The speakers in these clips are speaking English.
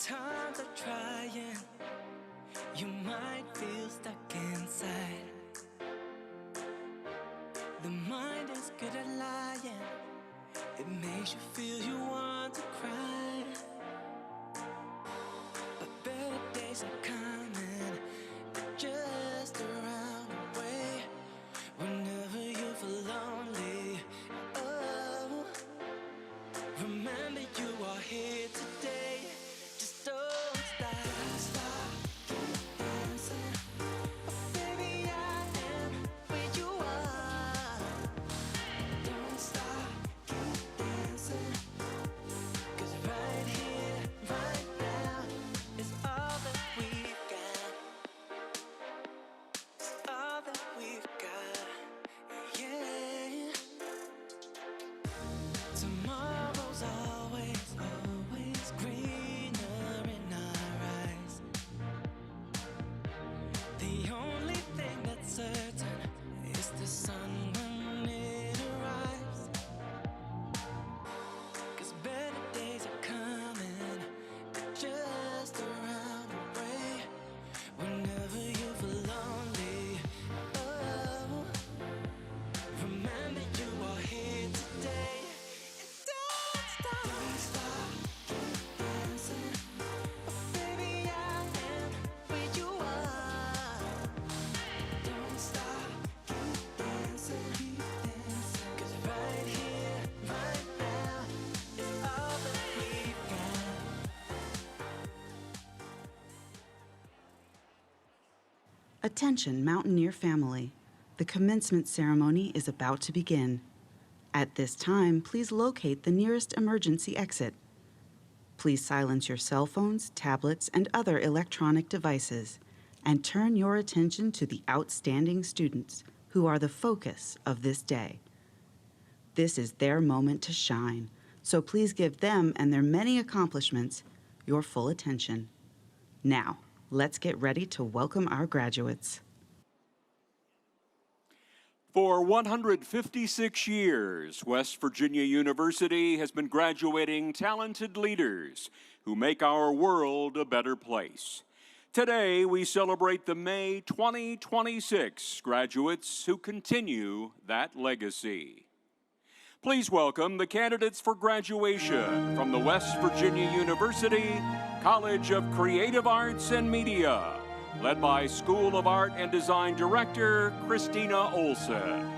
times are trying, you might feel stuck inside. The mind is good at lying, it makes you feel you want to cry. But better days are coming, they're just around the way. Whenever you feel lonely, oh, remember you are here today. Just don't stop. Don't stop, keep dancing. Oh, baby, I am where you are. Don't stop, keep dancing. 'Cause right here, right now, is all that we've got. It's all that we've got. Yeah. Tomorrow's always, always greener in our eyes. The only thing that's certain is the sun when it arrives. 'Cause better days are coming, they're just around the way. Whenever you feel lonely, oh, remember you are here today. And don't stop, keep dancing. Oh, baby, I am where you are. Don't stop, keep dancing. 'Cause right here, right now, is all that we've got. Attention, Mountaineer family. The commencement ceremony is about to begin. At this time, please locate the nearest emergency exit. Please silence your cell phones, tablets, and other electronic devices, and turn your attention to the outstanding students who are the focus of this day. This is their moment to shine, so please give them and their many accomplishments your full attention. Now, let's get ready to welcome our graduates. For 156 years, West Virginia University has been graduating talented leaders who make our world a better place. Today, we celebrate the May 2026 graduates who continue that legacy. Please welcome the candidates for graduation from the West Virginia University College of Creative Arts and Media, led by School of Art and Design Director Christina Olson.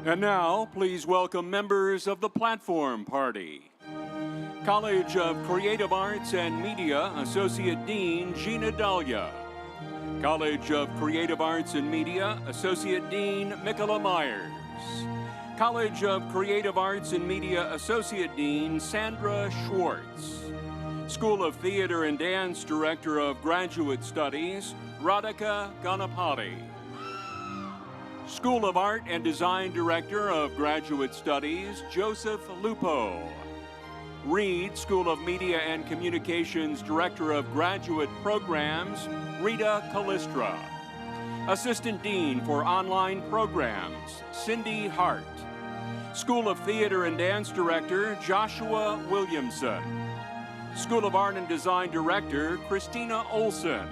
And now, please welcome members of the Platform Party. College of Creative Arts and Media Associate Dean Gina Dahlia. College of Creative Arts and Media Associate Dean Mikola Myers. College of Creative Arts and Media Associate Dean Sandra Schwartz. School of Theater and Dance Director of Graduate Studies Radhika Ganapati. School of Art and Design Director of Graduate Studies Joseph Lupo. Reed School of Media and Communications Director of Graduate Programs Rita Callistra. Assistant Dean for Online Programs Cindy Hart. School of Theater and Dance Director Joshua Williamson. School of Art and Design Director Christina Olson.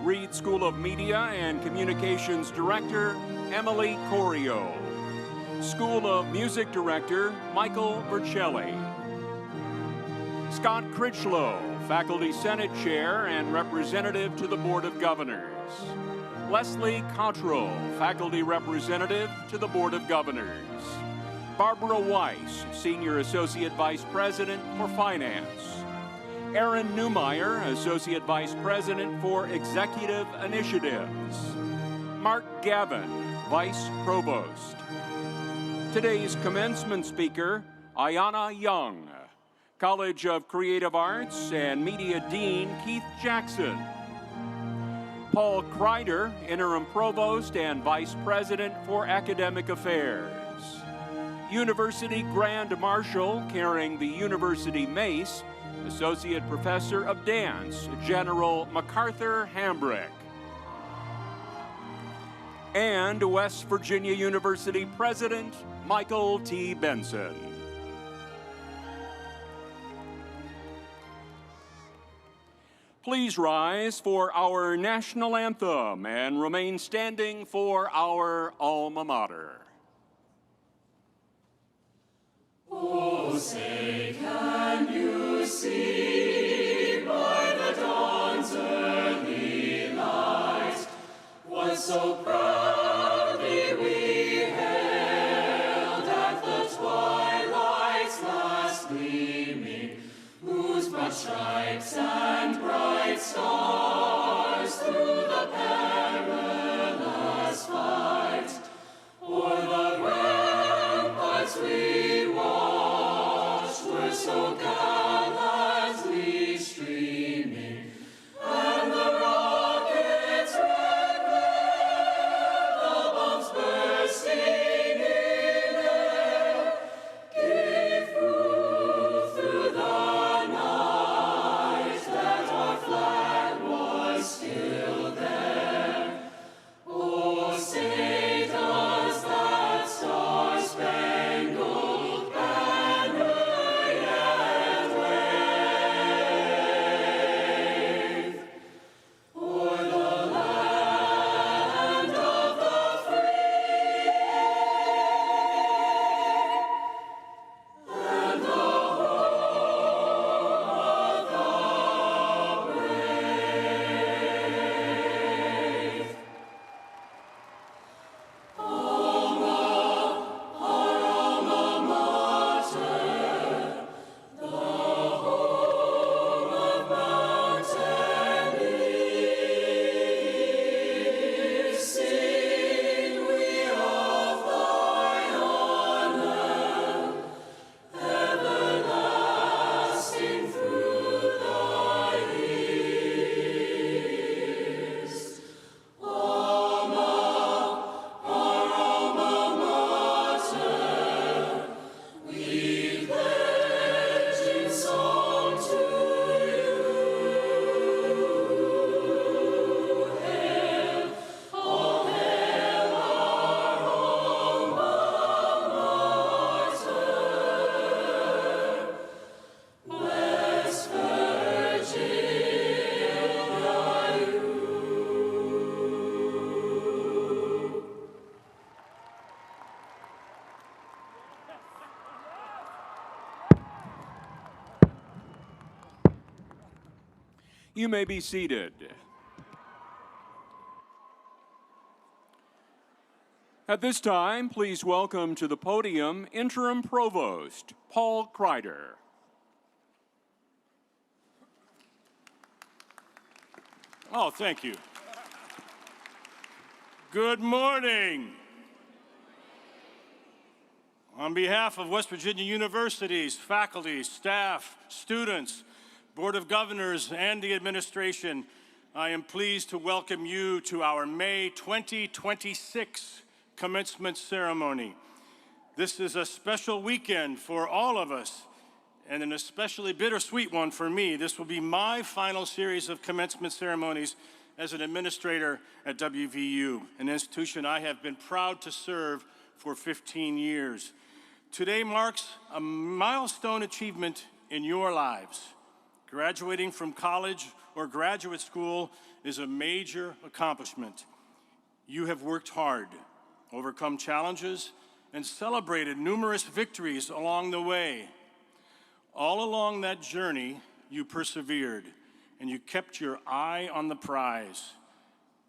Reed School of Media and Communications Director Emily Corio. School of Music Director Michael Vercelli. Scott Critchlow, Faculty Senate Chair and Representative to the Board of Governors. Leslie Cottrell, Faculty Representative to the Board of Governors. Barbara Weiss, Senior Associate Vice President for Finance. Aaron Newmeyer, Associate Vice President for Executive Initiatives. Mark Gavin, Vice Provost. Today's commencement speaker, Ayana Young. College of Creative Arts and Media Dean Keith Jackson. Paul Kreider, Interim Provost and Vice President for Academic Affairs. University Grand Marshal carrying the University Mace, Associate Professor of Dance, General MacArthur Hambrick. And West Virginia University President Michael T. Benson. Please rise for our national anthem and remain standing for our alma mater. Oh, say, can you see by the dawn's early light what so proudly we hailed at the twilight's last gleaming, whose broad stripes and bright stars through the perilous fight o'er the ramparts we watched were so gallantly streaming, and the rockets' red glare, the bombs bursting in air, gave proof through the night that our flag was still there. Oh, say does that star-spangled banner yet wave o'er the land of the free and the home of the brave. Alma, our alma mater, the home of mountain leaves, sing we of thy honor, everlasting through thy years. Alma, our alma mater, we pledge in song to you. Hail, all hail our alma mater, West Virginia. You may be seated. At this time, please welcome to the podium Interim Provost Paul Kreider. Oh, thank you. Good morning. On behalf of West Virginia University's faculty, staff, students, Board of Governors, and the administration, I am pleased to welcome you to our May 2026 commencement ceremony. This is a special weekend for all of us, and an especially bittersweet one for me. This will be my final series of commencement ceremonies as an administrator at WVU, an institution I have been proud to serve for 15 years. Today marks a milestone achievement in your lives. Graduating from college or graduate school is a major accomplishment. You have worked hard, overcome challenges, and celebrated numerous victories along the way. All along that journey, you persevered, and you kept your eye on the prize.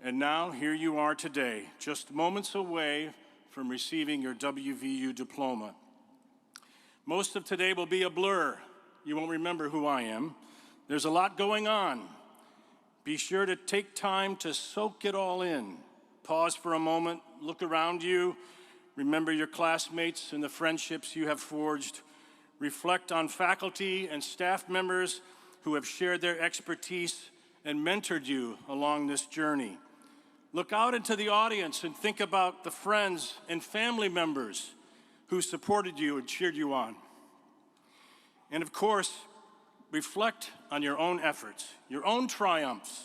And now, here you are today, just moments away from receiving your WVU diploma. Most of today will be a blur. You won't remember who I am. There's a lot going on. Be sure to take time to soak it all in. Pause for a moment, look around you, remember your classmates and the friendships you have forged. Reflect on faculty and staff members who have shared their expertise and mentored you along this journey. Look out into the audience and think about the friends and family members who supported you and cheered you on. And of course, reflect on your own efforts, your own triumphs,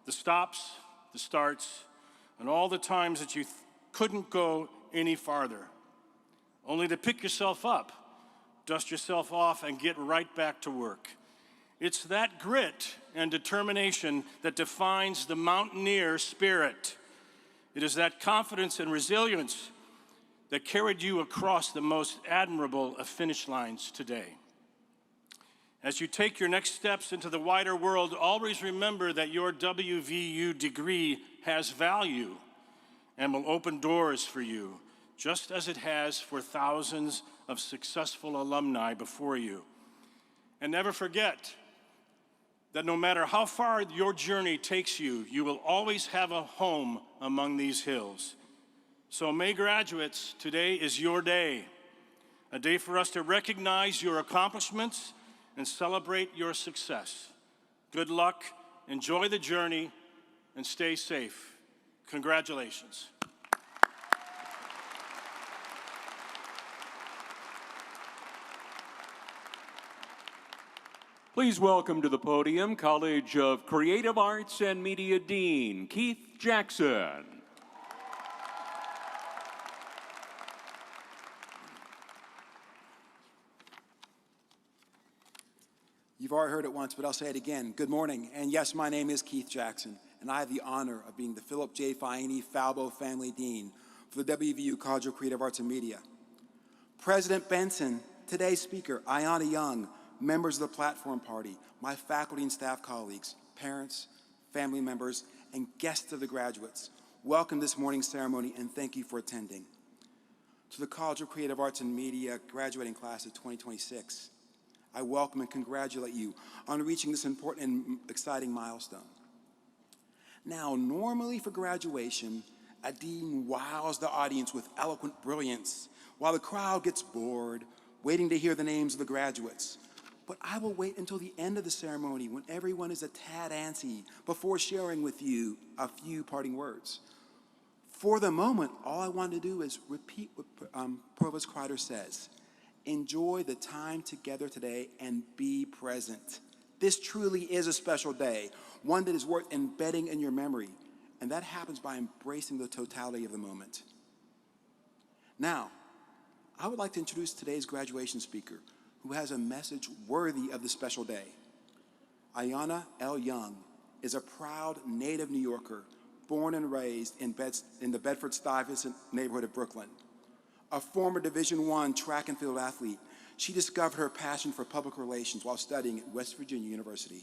the stops, the starts, and all the times that you couldn't go any farther, only to pick yourself up, dust yourself off, and get right back to work. It's that grit and determination that defines the mountaineer spirit. It is that confidence and resilience that carried you across the most admirable of finish lines today. As you take your next steps into the wider world, always remember that your WVU degree has value and will open doors for you, just as it has for thousands of successful alumni before you. And never forget that no matter how far your journey takes you, you will always have a home among these hills. So May graduates, today is your day, a day for us to recognize your accomplishments and celebrate your success. Good luck, enjoy the journey, and stay safe. Congratulations. Please welcome to the podium College of Creative Arts and Media Dean Keith Jackson. You've already heard it once, but I'll say it again. Good morning, and yes, my name is Keith Jackson, and I have the honor of being the Philip J. Faiini Falbo Family Dean for the WVU College of Creative Arts and Media. President Benson, today's speaker, Ayanna Young, members of the Platform Party, my faculty and staff colleagues, parents, family members, and guests of the graduates, welcome this morning's ceremony and thank you for attending. To the College of Creative Arts and Media graduating class of 2026, I welcome and congratulate you on reaching this important and exciting milestone. Now, normally for graduation, a dean wows the audience with eloquent brilliance while the crowd gets bored, waiting to hear the names of the graduates. But I will wait until the end of the ceremony when everyone is a tad antsy before sharing with you a few parting words. For the moment, all I want to do is repeat what Provost Kreider says. Enjoy the time together today and be present. This truly is a special day, one that is worth embedding in your memory, and that happens by embracing the totality of the moment. Now, I would like to introduce today's graduation speaker, who has a message worthy of this special day. Ayanna L. Young is a proud native New Yorker, born and raised in the Bedford-Stuyvesant neighborhood of Brooklyn. A former Division I track and field athlete, she discovered her passion for public relations while studying at West Virginia University.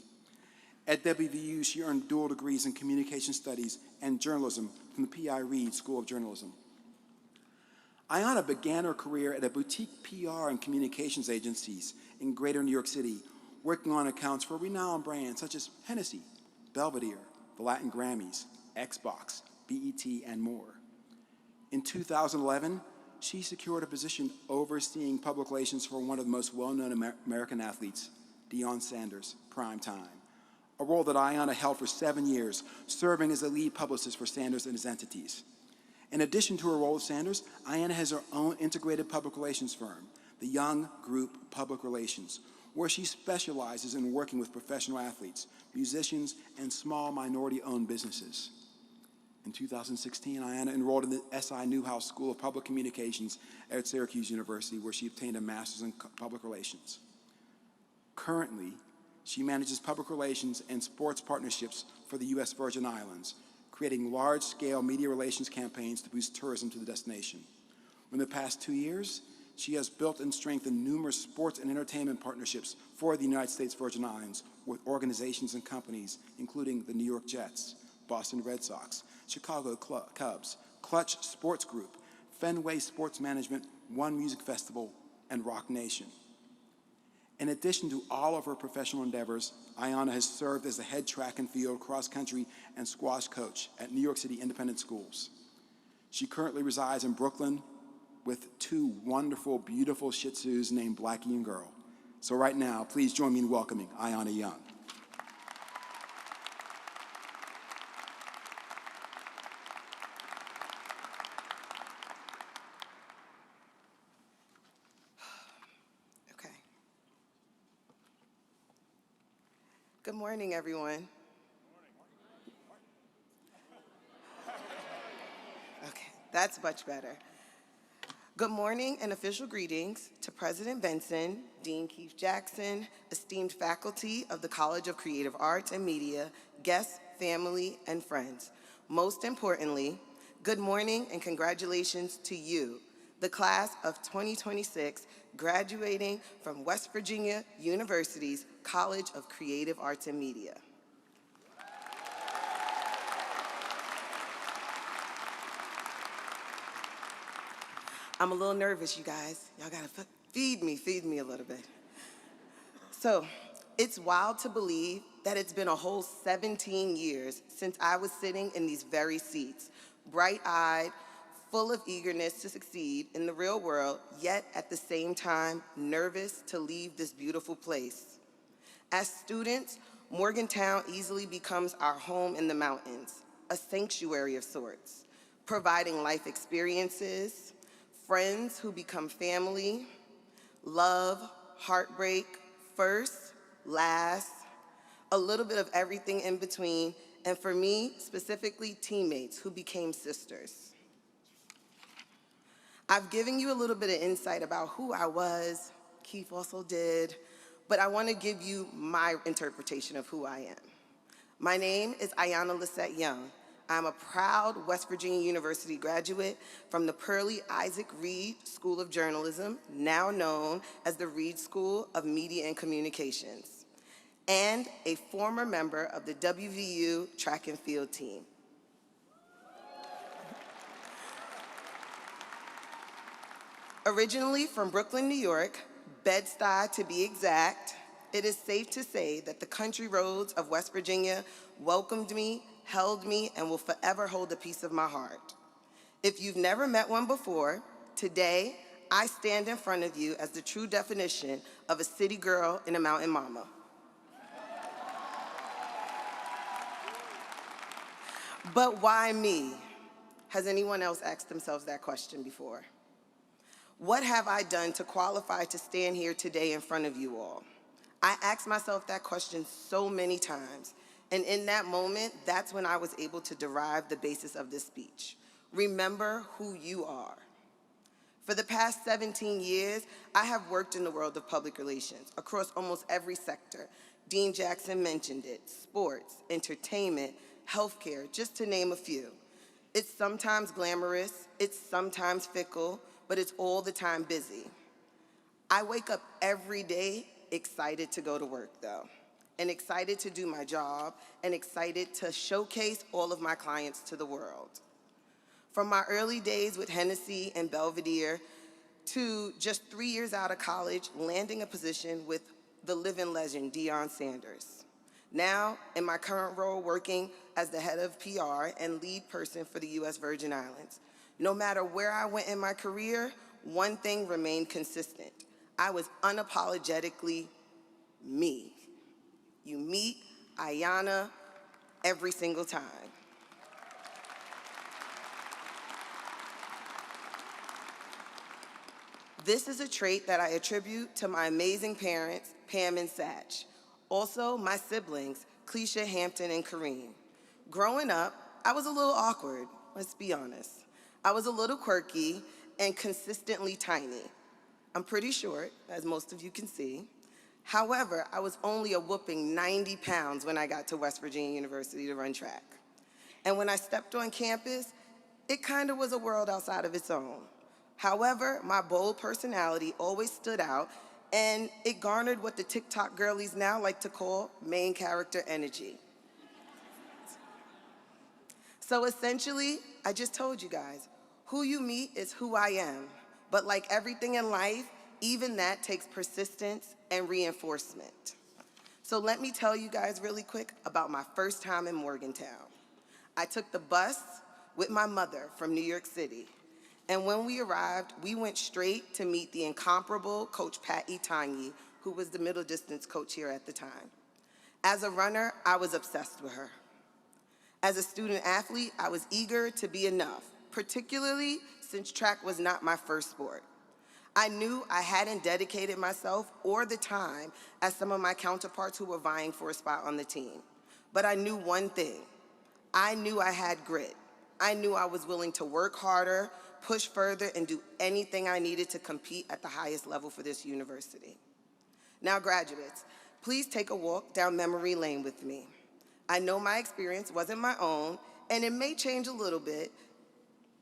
At WVU, she earned dual degrees in communication studies and journalism from the P.I. Reed School of Journalism. Ayanna began her career at a boutique PR and communications agencies in greater New York City, working on accounts for renowned brands such as Hennessy, Belvedere, the Latin Grammys, Xbox, BET, and more. In 2011, she secured a position overseeing public relations for one of the most well-known American athletes, Deion Sanders, Prime Time, a role that Ayanna held for 7 years, serving as the lead publicist for Sanders and his entities. In addition to her role with Sanders, Ayanna has her own integrated public relations firm, the Young Group Public Relations, where she specializes in working with professional athletes, musicians, and small minority-owned businesses. In 2016, Ayanna enrolled in the S.I. Newhouse School of Public Communications at Syracuse University, where she obtained a master's in public relations. Currently, she manages public relations and sports partnerships for the U.S. Virgin Islands, creating large-scale media relations campaigns to boost tourism to the destination. In the past 2 years, she has built and strengthened numerous sports and entertainment partnerships for the United States Virgin Islands with organizations and companies, including the New York Jets, Boston Red Sox, Chicago Cubs, Clutch Sports Group, Fenway Sports Management, One Music Festival, and Rock Nation. In addition to all of her professional endeavors, Ayanna has served as the head track and field, cross country, and squash coach at New York City Independent Schools. She currently resides in Brooklyn with 2 wonderful, beautiful Shih Tzus named Blackie and Girl. So right now, please join me in welcoming Ayanna Young. Good morning, everyone. Okay, that's much better. Good morning and official greetings to President Benson, Dean Keith Jackson, esteemed faculty of the College of Creative Arts and Media, guests, family, and friends. Most importantly, good morning and congratulations to you, the class of 2026, graduating from West Virginia University's College of Creative Arts and Media. I'm a little nervous, you guys. Y'all gotta feed me a little bit. So, it's wild to believe that it's been a whole 17 years since I was sitting in these very seats, bright-eyed, full of eagerness to succeed in the real world, yet at the same time, nervous to leave this beautiful place. As students, Morgantown easily becomes our home in the mountains, a sanctuary of sorts, providing life experiences, friends who become family, love, heartbreak, first, last, a little bit of everything in between, and for me, specifically teammates who became sisters. I've given you a little bit of insight about who I was, Keith also did, but I want to give you my interpretation of who I am. My name is Ayanna Lissette Young. I'm a proud West Virginia University graduate from the Pearlie Isaac Reed School of Journalism, now known as the Reed School of Media and Communications, and a former member of the WVU track and field team. Originally from Brooklyn, New York, Bed-Stuy to be exact, it is safe to say that the country roads of West Virginia welcomed me, held me, and will forever hold a piece of my heart. If you've never met one before, today I stand in front of you as the true definition of a city girl and a mountain mama. But why me? Has anyone else asked themselves that question before? What have I done to qualify to stand here today in front of you all? I asked myself that question so many times, and in that moment, that's when I was able to derive the basis of this speech. Remember who you are. For the past 17 years, I have worked in the world of public relations across almost every sector. Dean Jackson mentioned it: sports, entertainment, healthcare, just to name a few. It's sometimes glamorous, it's sometimes fickle, but it's all the time busy. I wake up every day excited to go to work, though, and excited to do my job, and excited to showcase all of my clients to the world. From my early days with Hennessy and Belvedere to just 3 years out of college, landing a position with the living legend, Deion Sanders. Now, in my current role, working as the head of PR and lead person for the U.S. Virgin Islands. No matter where I went in my career, one thing remained consistent. I was unapologetically me. You meet Ayanna every single time. This is a trait that I attribute to my amazing parents, Pam and Satch. Also, my siblings, Cleisha, Hampton, and Kareem. Growing up, I was a little awkward, let's be honest. I was a little quirky and consistently tiny. I'm pretty short, as most of you can see. However, I was only a whooping 90 pounds when I got to West Virginia University to run track. And when I stepped on campus, it kind of was a world outside of its own. However, my bold personality always stood out, and it garnered what the TikTok girlies now like to call main character energy. So essentially, I just told you guys, who you meet is who I am. But like everything in life, even that takes persistence and reinforcement. So let me tell you guys really quick about my first time in Morgantown. I took the bus with my mother from New York City. And when we arrived, we went straight to meet the incomparable Coach Pat Itanyi, who was the middle distance coach here at the time. As a runner, I was obsessed with her. As a student athlete, I was eager to be enough, particularly since track was not my first sport. I knew I hadn't dedicated myself or the time as some of my counterparts who were vying for a spot on the team. But I knew one thing. I knew I had grit. I knew I was willing to work harder, push further, and do anything I needed to compete at the highest level for this university. Now, graduates, please take a walk down memory lane with me. I know my experience wasn't my own, and it may change a little bit.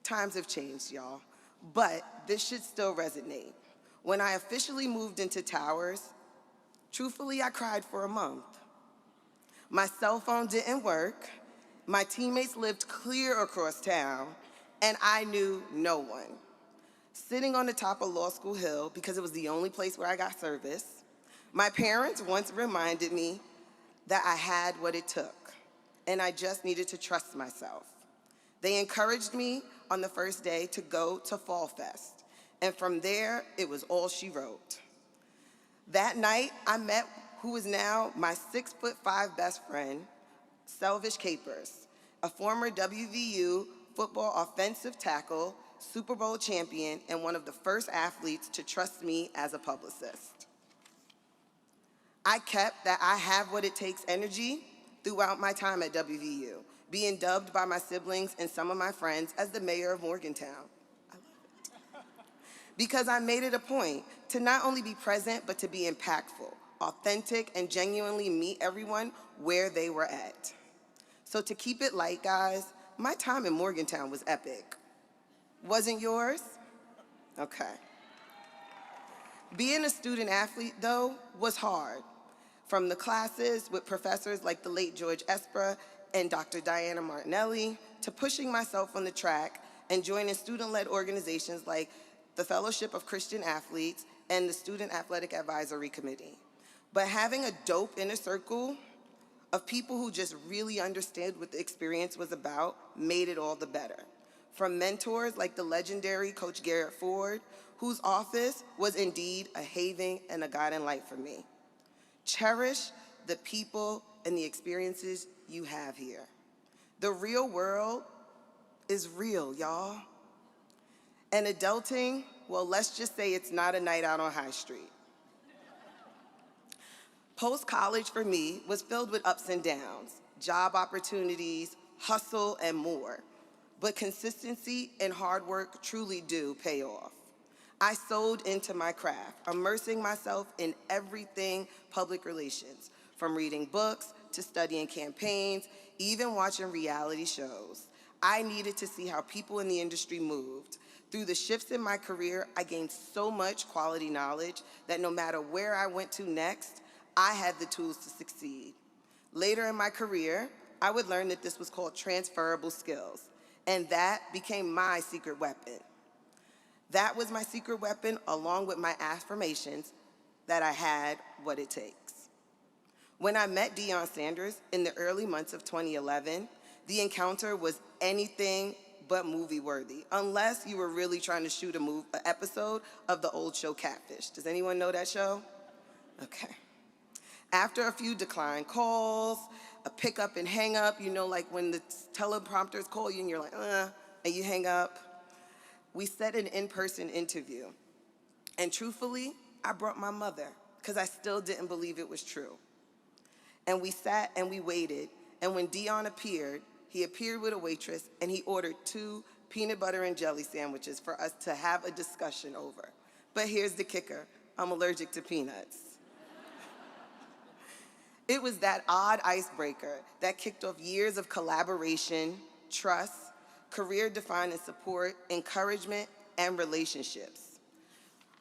Times have changed, y'all, but this should still resonate. When I officially moved into Towers, truthfully, I cried for a month. My cell phone didn't work, my teammates lived clear across town, and I knew no one. Sitting on the top of Law School Hill, because it was the only place where I got service, my parents once reminded me that I had what it took, and I just needed to trust myself. They encouraged me on the first day to go to Fall Fest, and from there, it was all she wrote. That night, I met who is now my 6'5" best friend, Selvish Capers, a former WVU football offensive tackle, Super Bowl champion, and one of the first athletes to trust me as a publicist. I kept that I have what it takes energy throughout my time at WVU, being dubbed by my siblings and some of my friends as the mayor of Morgantown. I love it. Because I made it a point to not only be present, but to be impactful, authentic, and genuinely meet everyone where they were at. So to keep it light, guys, my time in Morgantown was epic. Wasn't yours? Okay. Being a student athlete, though, was hard. From the classes with professors like the late George Espra and Dr. Diana Martinelli, to pushing myself on the track and joining student-led organizations like the Fellowship of Christian Athletes and the Student Athletic Advisory Committee. But having a dope inner circle of people who just really understood what the experience was about made it all the better. From mentors like the legendary Coach Garrett Ford, whose office was indeed a haven and a guiding light for me. Cherish the people and the experiences you have here. The real world is real, y'all. And adulting, well, let's just say it's not a night out on High Street. Post-college for me was filled with ups and downs, job opportunities, hustle, and more. But consistency and hard work truly do pay off. I sold into my craft, immersing myself in everything public relations, from reading books to studying campaigns, even watching reality shows. I needed to see how people in the industry moved. Through the shifts in my career, I gained so much quality knowledge that no matter where I went to next, I had the tools to succeed. Later in my career, I would learn that this was called transferable skills. And that became my secret weapon. That was my secret weapon, along with my affirmations that I had what it takes. When I met Deion Sanders in the early months of 2011, the encounter was anything but movie-worthy, unless you were really trying to shoot an episode of the old show Catfish. Does anyone know that show? Okay. After a few declined calls, a pick up and hang up, you know, like when the teleprompters call you and you're like, and you hang up, we set an in-person interview. And truthfully, I brought my mother, because I still didn't believe it was true. And we sat and we waited, and when Deion appeared, he appeared with a waitress, and he ordered 2 peanut butter and jelly sandwiches for us to have a discussion over. But here's the kicker, I'm allergic to peanuts. It was that odd icebreaker that kicked off years of collaboration, trust, career-defining support, encouragement, and relationships.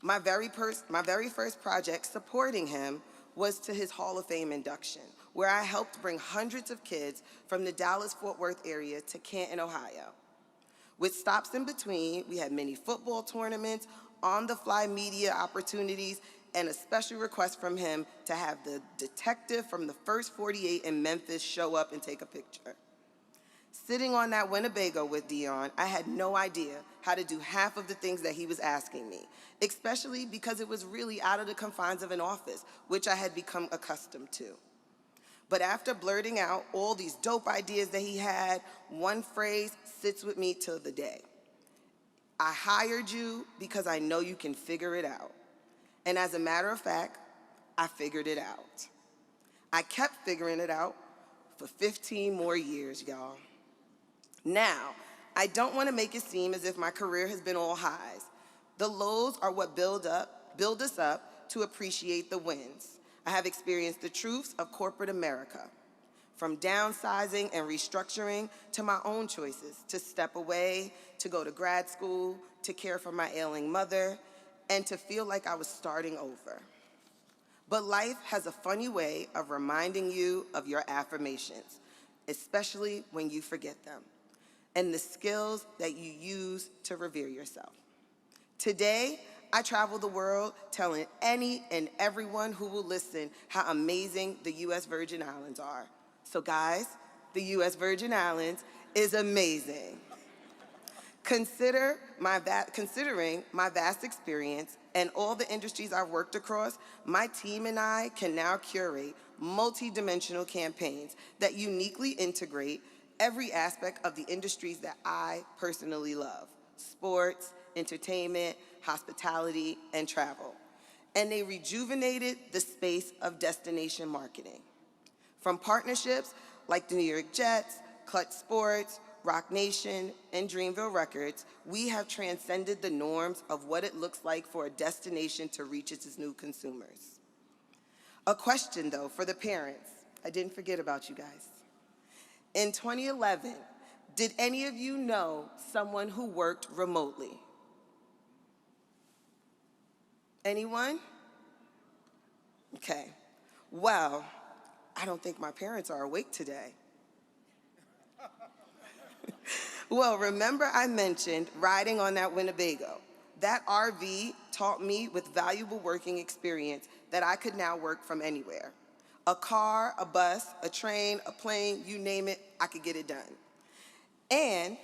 My very first project supporting him was to his Hall of Fame induction, where I helped bring hundreds of kids from the Dallas-Fort Worth area to Canton, Ohio. With stops in between, we had many football tournaments, on-the-fly media opportunities, and a special request from him to have the detective from the First 48 in Memphis show up and take a picture. Sitting on that Winnebago with Deion, I had no idea how to do half of the things that he was asking me, especially because it was really out of the confines of an office, which I had become accustomed to. But after blurting out all these dope ideas that he had, one phrase sits with me till the day. I hired you because I know you can figure it out. And as a matter of fact, I figured it out. I kept figuring it out for 15 more years, y'all. Now, I don't want to make it seem as if my career has been all highs. The lows are what build us up to appreciate the wins. I have experienced the truths of corporate America, from downsizing and restructuring to my own choices to step away, to go to grad school, to care for my ailing mother, and to feel like I was starting over. But life has a funny way of reminding you of your affirmations, especially when you forget them, and the skills that you use to revere yourself. Today, I travel the world telling any and everyone who will listen how amazing the U.S. Virgin Islands are. So guys, the U.S. Virgin Islands is amazing. Considering my vast experience and all the industries I've worked across, my team and I can now curate multi-dimensional campaigns that uniquely integrate every aspect of the industries that I personally love: sports, entertainment, hospitality, and travel. And they rejuvenated the space of destination marketing. From partnerships like the New York Jets, Clutch Sports, Rock Nation, and Dreamville Records, we have transcended the norms of what it looks like for a destination to reach its new consumers. A question, though, for the parents. I didn't forget about you guys. In 2011, did any of you know someone who worked remotely? Anyone? Okay. Well, I don't think my parents are awake today. Well, remember I mentioned riding on that Winnebago. That RV taught me with valuable working experience that I could now work from anywhere. A car, a bus, a train, a plane, you name it, I could get it done. And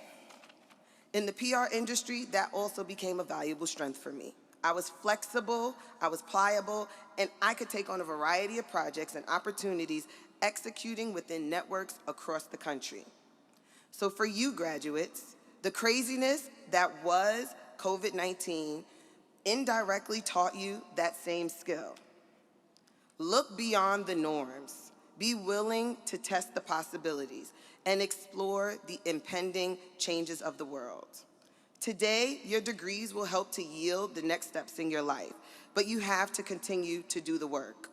in the PR industry, that also became a valuable strength for me. I was flexible, I was pliable, and I could take on a variety of projects and opportunities executing within networks across the country. So for you graduates, the craziness that was COVID-19 indirectly taught you that same skill. Look beyond the norms. Be willing to test the possibilities and explore the impending changes of the world. Today, your degrees will help to yield the next steps in your life, but you have to continue to do the work.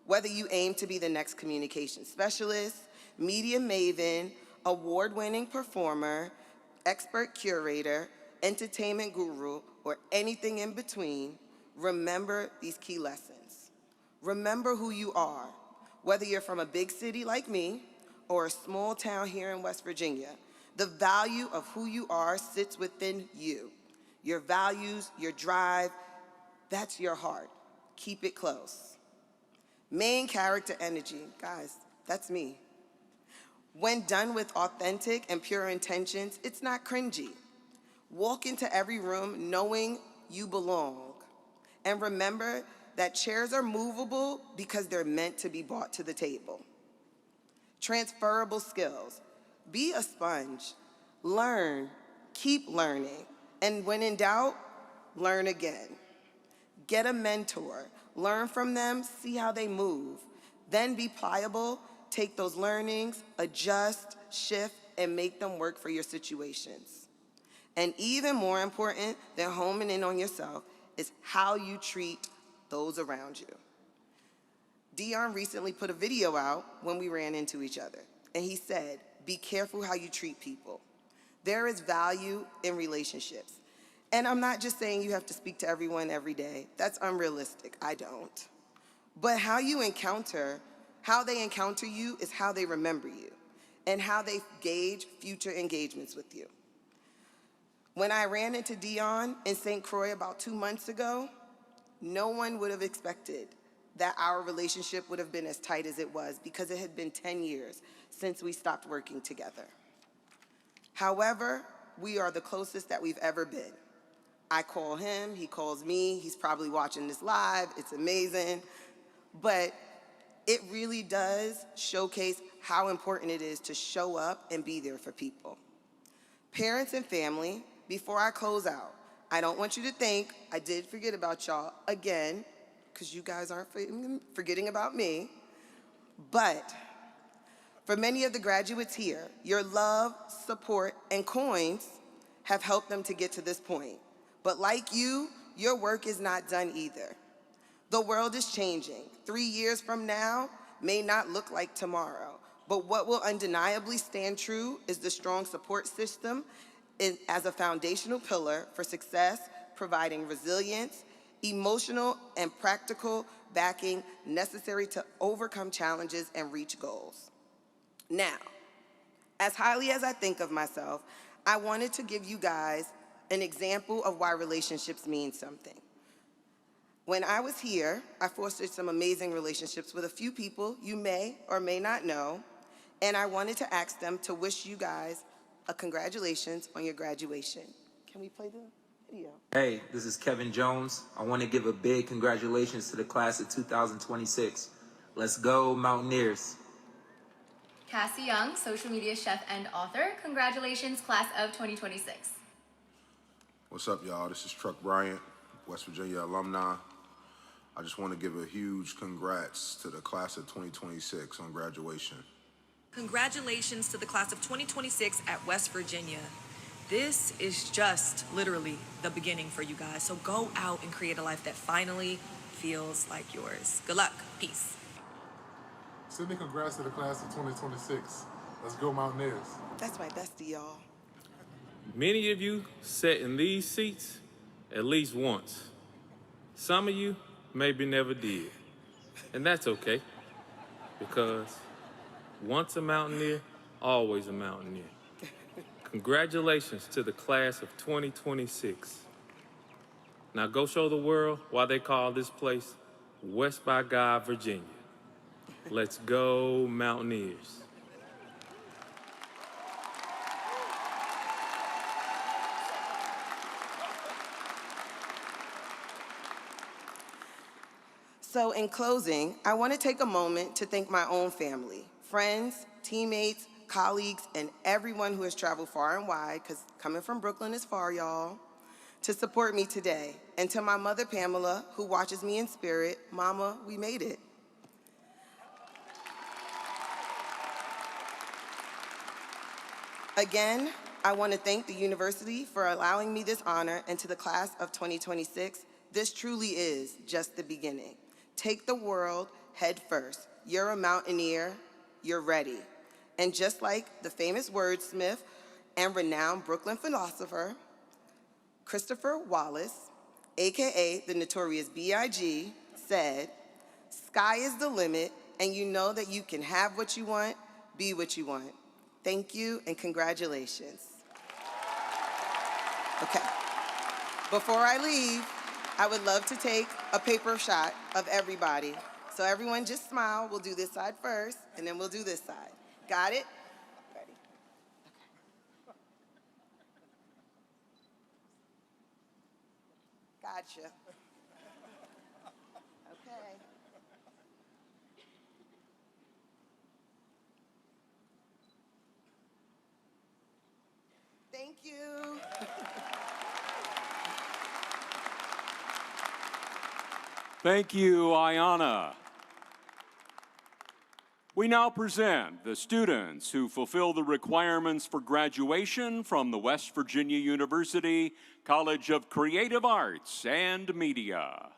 Whether you aim to be the next communication specialist, media maven, award-winning performer, expert curator, entertainment guru, or anything in between, remember these key lessons. Remember who you are. Whether you're from a big city like me or a small town here in West Virginia, The value of who you are sits within you. Your values, your drive, that's your heart. Keep it close. Main character energy, guys, that's me. When done with authentic and pure intentions, it's not cringy. Walk into every room knowing you belong. And remember that chairs are movable because they're meant to be brought to the table. Transferable skills. Be a sponge. Learn, keep learning, and when in doubt, learn again. Get a mentor. Learn from them, see how they move. Then be pliable, take those learnings, adjust, shift, and make them work for your situations. And even more important than homing in on yourself is how you treat those around you. Dion recently put a video out when we ran into each other, and he said, be careful how you treat people. There is value in relationships. And I'm not just saying you have to speak to everyone every day. That's unrealistic, I don't. But how they encounter you is how they remember you and how they gauge future engagements with you. When I ran into Dion in St. Croix about 2 months ago, no one would have expected that our relationship would have been as tight as it was because it had been 10 years since we stopped working together. However, we are the closest that we've ever been. I call him, he calls me, he's probably watching this live, it's amazing. But it really does showcase how important it is to show up and be there for people. Parents and family, before I close out, I don't want you to think I did forget about y'all again, because you guys aren't forgetting about me. But for many of the graduates here, your love, support, and coins have helped them to get to this point. But like you, your work is not done either. The world is changing. 3 years from now may not look like tomorrow, but what will undeniably stand true is the strong support system as a foundational pillar for success, providing resilience, emotional and practical backing necessary to overcome challenges and reach goals. Now, as highly as I think of myself, I wanted to give you guys an example of why relationships mean something. When I was here, I fostered some amazing relationships with a few people you may or may not know, and I wanted to ask them to wish you guys a congratulations on your graduation. Can we play the video? Hey, this is Kevin Jones. I want to give a big congratulations to the class of 2026. Let's go, Mountaineers. Cassie Young, social media chef and author. Congratulations, class of 2026. What's up, y'all? This is Truck Bryant, West Virginia alumni. I just want to give a huge congrats to the class of 2026 on graduation. Congratulations to the class of 2026 at West Virginia. This is just literally the beginning for you guys. So go out and create a life that finally feels like yours. Good luck. Peace. Sending congrats to the class of 2026. Let's go, Mountaineers. That's my bestie, y'all. Many of you sat in these seats at least once. Some of you maybe never did. And that's okay, because once a Mountaineer, always a Mountaineer. Congratulations to the class of 2026. Now go show the world why they call this place West by God, Virginia. Let's go, Mountaineers. So in closing, I want to take a moment to thank my own family, friends, teammates, colleagues, and everyone who has traveled far and wide, because coming from Brooklyn is far, y'all, to support me today. And to my mother, Pamela, who watches me in spirit, Mama, we made it. Again, I want to thank the university for allowing me this honor, and to the class of 2026, this truly is just the beginning. Take the world head first. You're a Mountaineer, you're ready. And just like the famous wordsmith and renowned Brooklyn philosopher, Christopher Wallace, AKA the notorious B.I.G., said, "Sky is the limit, and you know that you can have what you want, be what you want." Thank you and congratulations. Okay. Before I leave, I would love to take a paper shot of everybody. So everyone just smile. We'll do this side first, and then we'll do this side. Got it? Ready? Okay. Gotcha. Okay. Thank you. Thank you, Ayanna. We now present the students who fulfill the requirements for graduation from the West Virginia University College of Creative Arts and Media.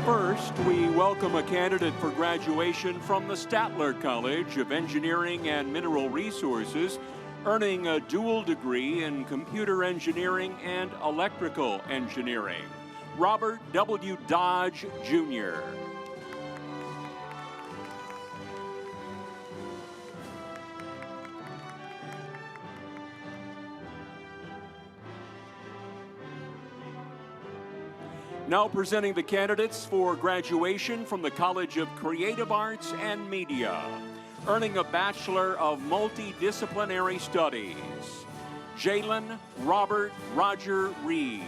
First, we welcome a candidate for graduation from the Statler College of Engineering and Mineral Resources, earning a dual degree in computer engineering and electrical engineering. Robert W. Dodge, Jr. Now presenting the candidates for graduation from the College of Creative Arts and Media, earning a Bachelor of Multidisciplinary Studies. Jalen Robert Roger Reed.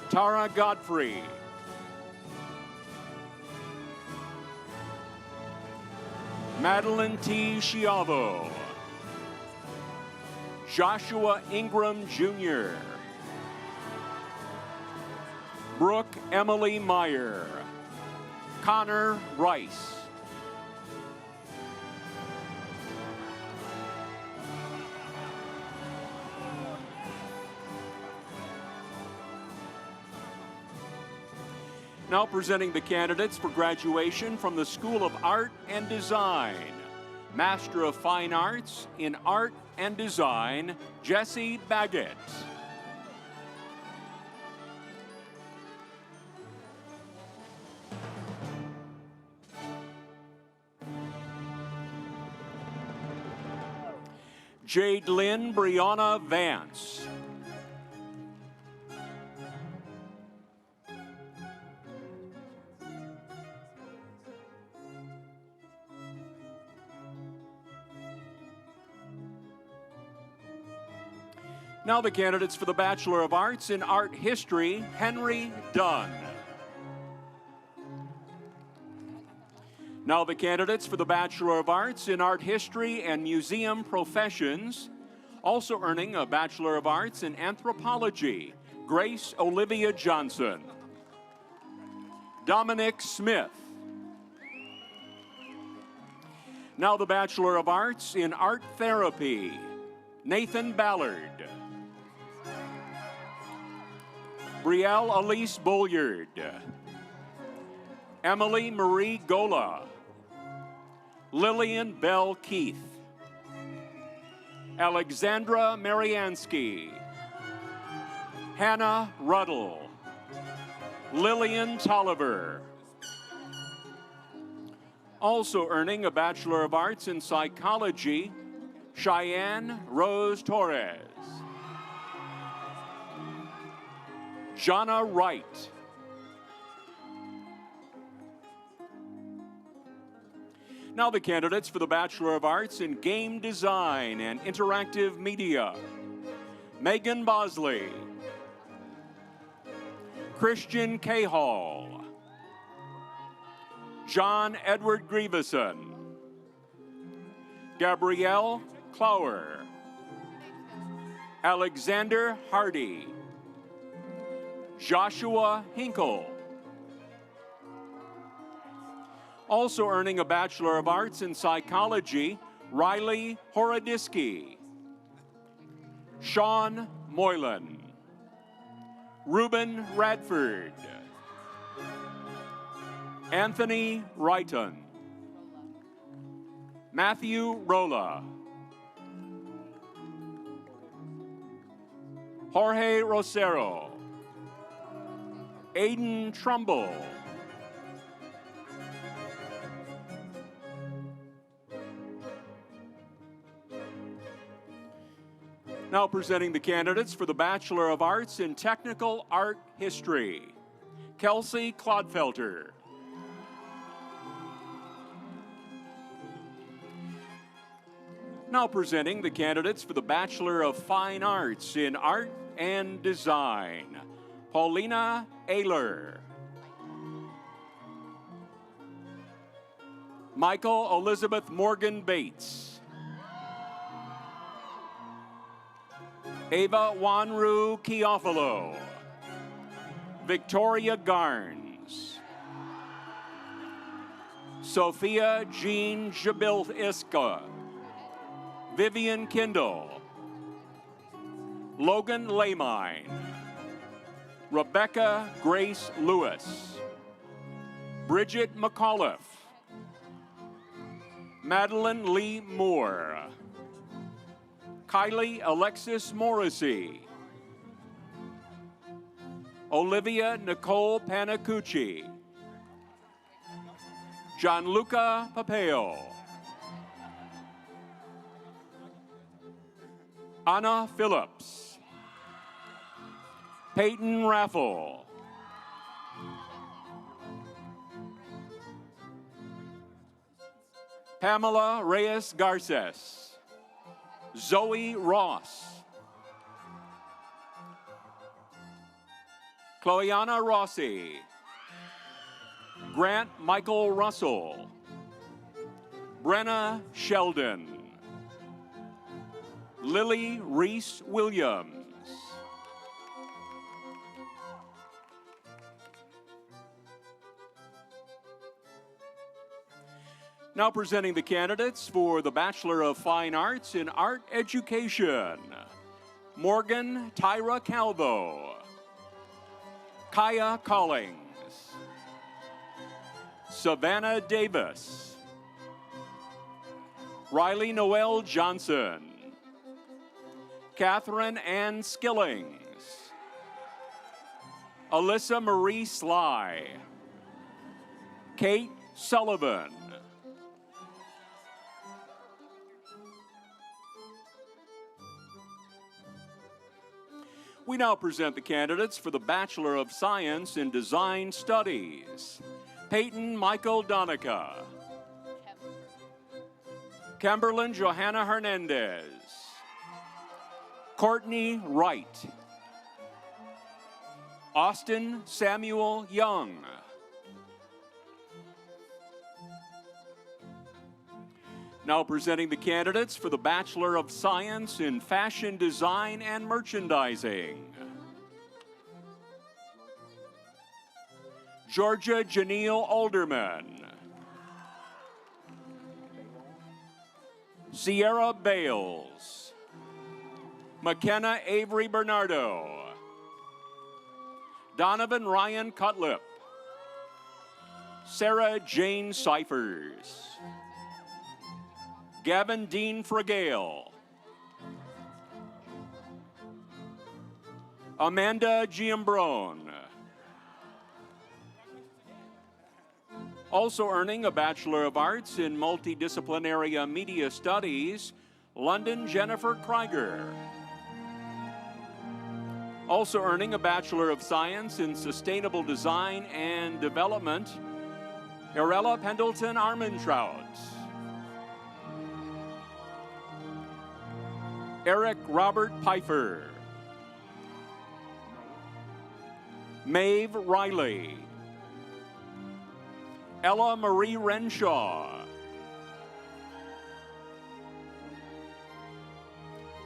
Tara Godfrey. Madeline T. Schiavo. Joshua Ingram, Jr. Brooke Emily Meyer. Connor Rice. Now presenting the candidates for graduation from the School of Art and Design. Master of Fine Arts in Art and Design, Jesse Baggett. Jade Lynn Brianna Vance. Now the candidates for the Bachelor of Arts in Art History, Henry Dunn. Now the candidates for the Bachelor of Arts in Art History and Museum Professions, also earning a Bachelor of Arts in Anthropology, Grace Olivia Johnson. Dominic Smith. Now the Bachelor of Arts in Art Therapy, Nathan Ballard. Brielle Elise Bolliard. Emily Marie Gola. Lillian Bell Keith. Alexandra Mariansky. Hannah Ruddle. Lillian Tolliver. Also earning a Bachelor of Arts in Psychology, Cheyenne Rose Torres. Jonna Wright. Now the candidates for the Bachelor of Arts in Game Design and Interactive Media. Megan Bosley. Christian Cahall. John Edward Grieveson. Gabrielle Clower. Alexander Hardy. Joshua Hinkle. Also earning a Bachelor of Arts in Psychology, Riley Horodisky. Sean Moylan. Ruben Radford. Anthony Wrighton. Matthew Rolla. Jorge Rosero. Aiden Trumbull. Now presenting the candidates for the Bachelor of Arts in Technical Art History. Kelsey Clodfelter. Now presenting the candidates for the Bachelor of Fine Arts in Art and Design. Paulina Ayler. Michael Elizabeth Morgan Bates. Ava Wanru Kiofalo. Victoria Garns. Sophia Jean Jabilska. Vivian Kindle. Logan Lamine. Rebecca Grace Lewis. Bridget McAuliffe. Madeline Lee Moore. Kylie Alexis Morrissey. Olivia Nicole Panacucci. Gianluca Papeo. Anna Phillips. Peyton Raffle. Pamela Reyes Garces. Zoe Ross. Chloeana Rossi. Grant Michael Russell. Brenna Sheldon. Lily Reese Williams. Now presenting the candidates for the Bachelor of Fine Arts in Art Education. Morgan Tyra Calvo. Kaya Collings. Savannah Davis. Riley Noel Johnson. Catherine Ann Skillings. Alyssa Marie Sly. Kate Sullivan. We now present the candidates for the Bachelor of Science in Design Studies. Peyton Michael Donica. Kimberlyn Johanna Hernandez. Courtney Wright. Austin Samuel Young. Now presenting the candidates for the Bachelor of Science in Fashion Design and Merchandising. Georgia Janelle Alderman. Sierra Bales. McKenna Avery Bernardo. Donovan Ryan Cutlip. Sarah Jane Cyphers. Gavin Dean Fragale. Amanda Giambrone. Also earning a Bachelor of Arts in Multidisciplinary Media Studies, London Jennifer Krieger. Also earning a Bachelor of Science in Sustainable Design and Development, Arella Pendleton Armentrout. Eric Robert Pfeiffer. Maeve Riley. Ella Marie Renshaw.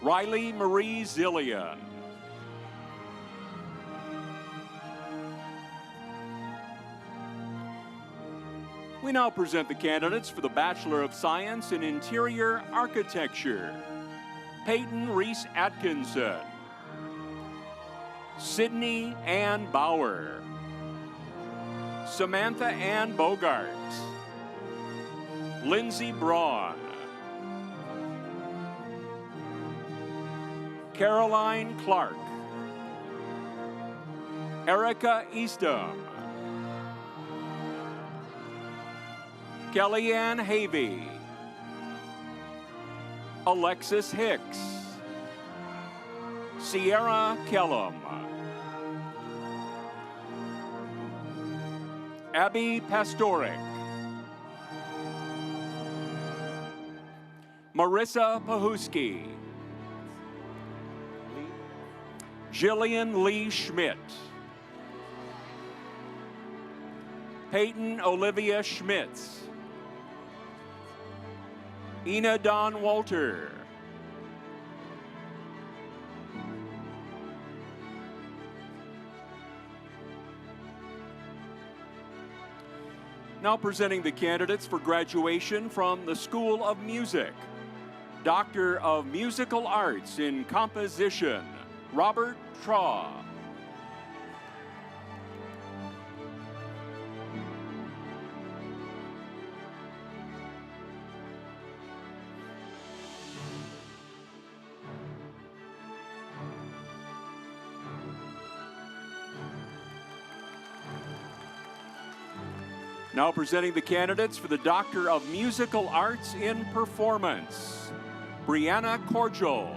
Riley Marie Zillian. We now present the candidates for the Bachelor of Science in Interior Architecture. Peyton Reese Atkinson. Sydney Ann Bauer. Samantha Ann Bogart. Lindsay Braun. Caroline Clark. Erica Eastham. Kellyanne Havey. Alexis Hicks. Sierra Kellum. Abby Pastoric. Marissa Pahuski. Jillian Lee Schmidt. Peyton Olivia Schmitz. Ina Dawn Walter. Now presenting the candidates for graduation from the School of Music. Doctor of Musical Arts in Composition, Robert Traw. Now presenting the candidates for the Doctor of Musical Arts in Performance, Brianna Cordial.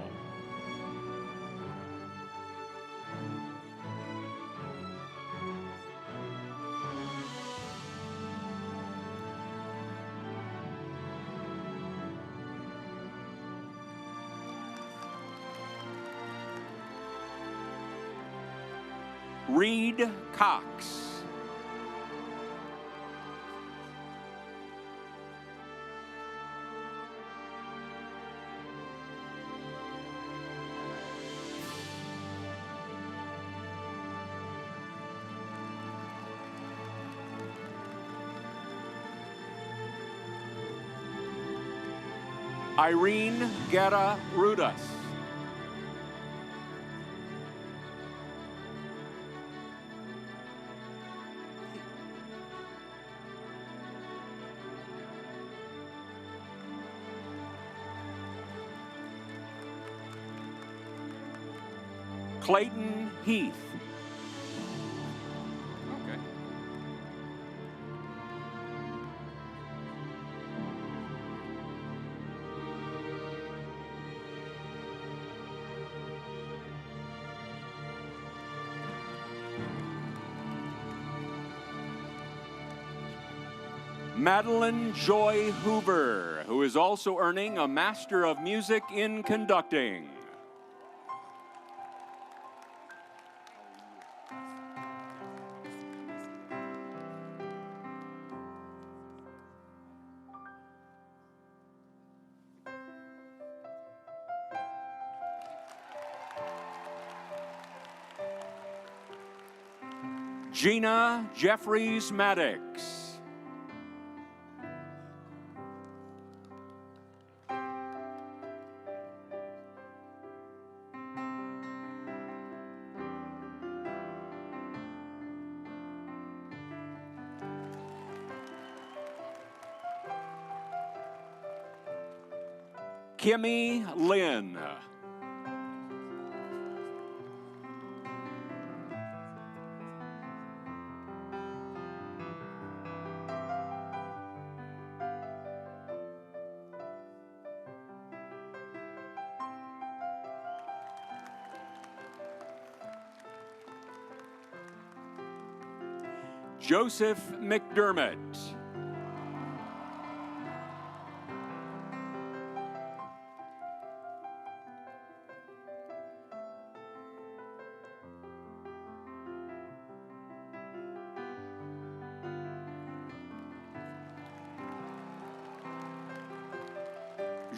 Reed Cox. Irene Guerra Rudas. Clayton Heath. Okay. Madeline Joy Hoover, who is also earning a Master of Music in Conducting. Gina Jeffries Maddox. Kimmy Lynn. Joseph McDermott.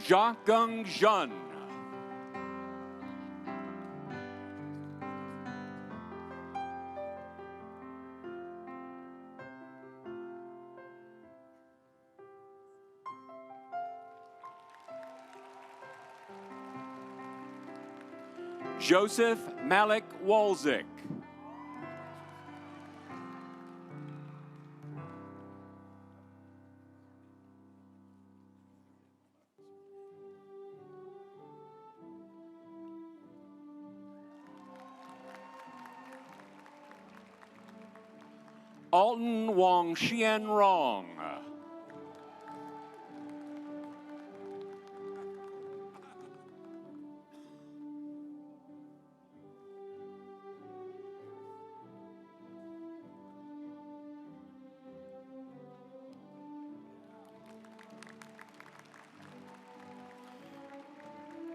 Jiagung Zhen. Joseph Malik Walzik. Alton Wong Xian Rong.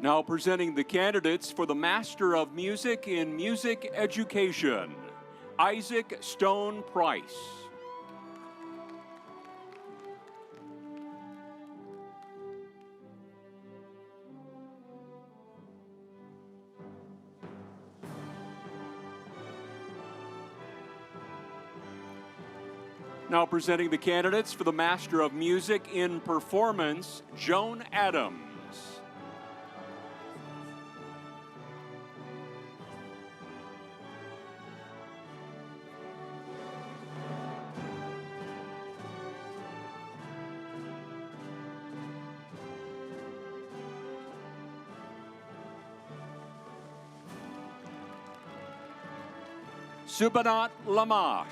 Now presenting the candidates for the Master of Music in Music Education, Isaac Stone Price. Now presenting the candidates for the Master of Music in Performance, Joan Adams. Subhanat Lamash.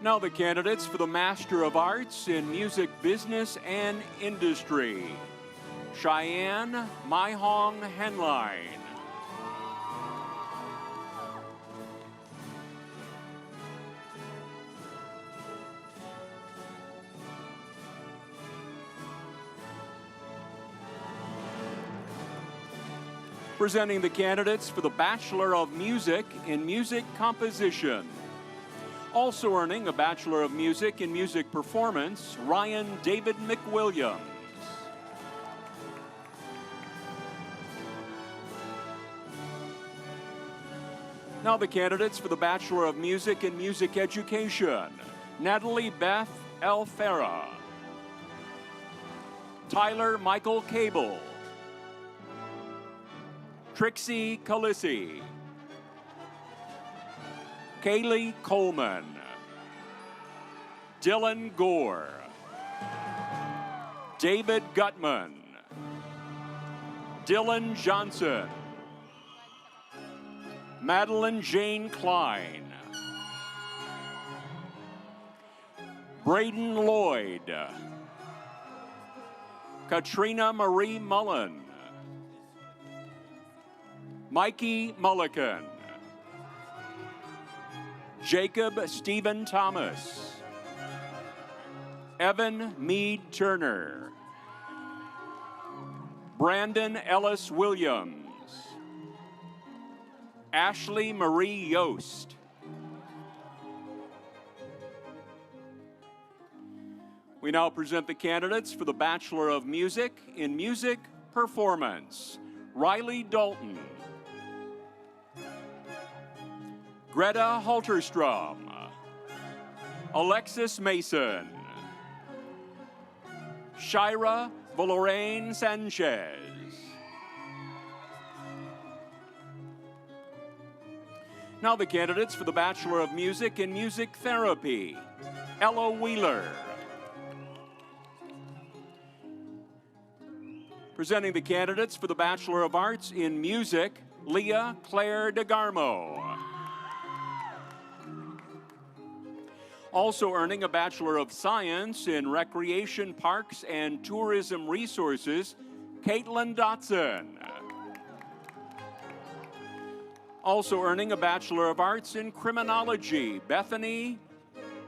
Now the candidates for the Master of Arts in Music Business and Industry. Cheyenne Maihong Henline. Presenting the candidates for the Bachelor of Music in Music Composition. Also earning a Bachelor of Music in Music Performance, Ryan David McWilliams. Now the candidates for the Bachelor of Music in Music Education, Natalie Beth L. Farah, Tyler Michael Cable, Trixie Calissi, Kaylee Coleman, Dylan Gore, David Gutman, Dylan Johnson, Madeline Jane Klein, Braden Lloyd, Katrina Marie Mullen, Mikey Mullican, Jacob Stephen Thomas, Evan Meade Turner, Brandon Ellis Williams, Ashley Marie Yost, we now present the candidates for the Bachelor of Music in Music Performance, Riley Dalton, Greta Halterstrom, Alexis Mason, Shira Valorraine Sanchez, now the candidates for the Bachelor of Music in Music Therapy, Ella Wheeler, presenting the candidates for the Bachelor of Arts in Music, Leah Claire DeGarmo, Also earning a Bachelor of Science in Recreation, Parks, and Tourism Resources, Caitlin Dotson. Also earning a Bachelor of Arts in Criminology, Bethany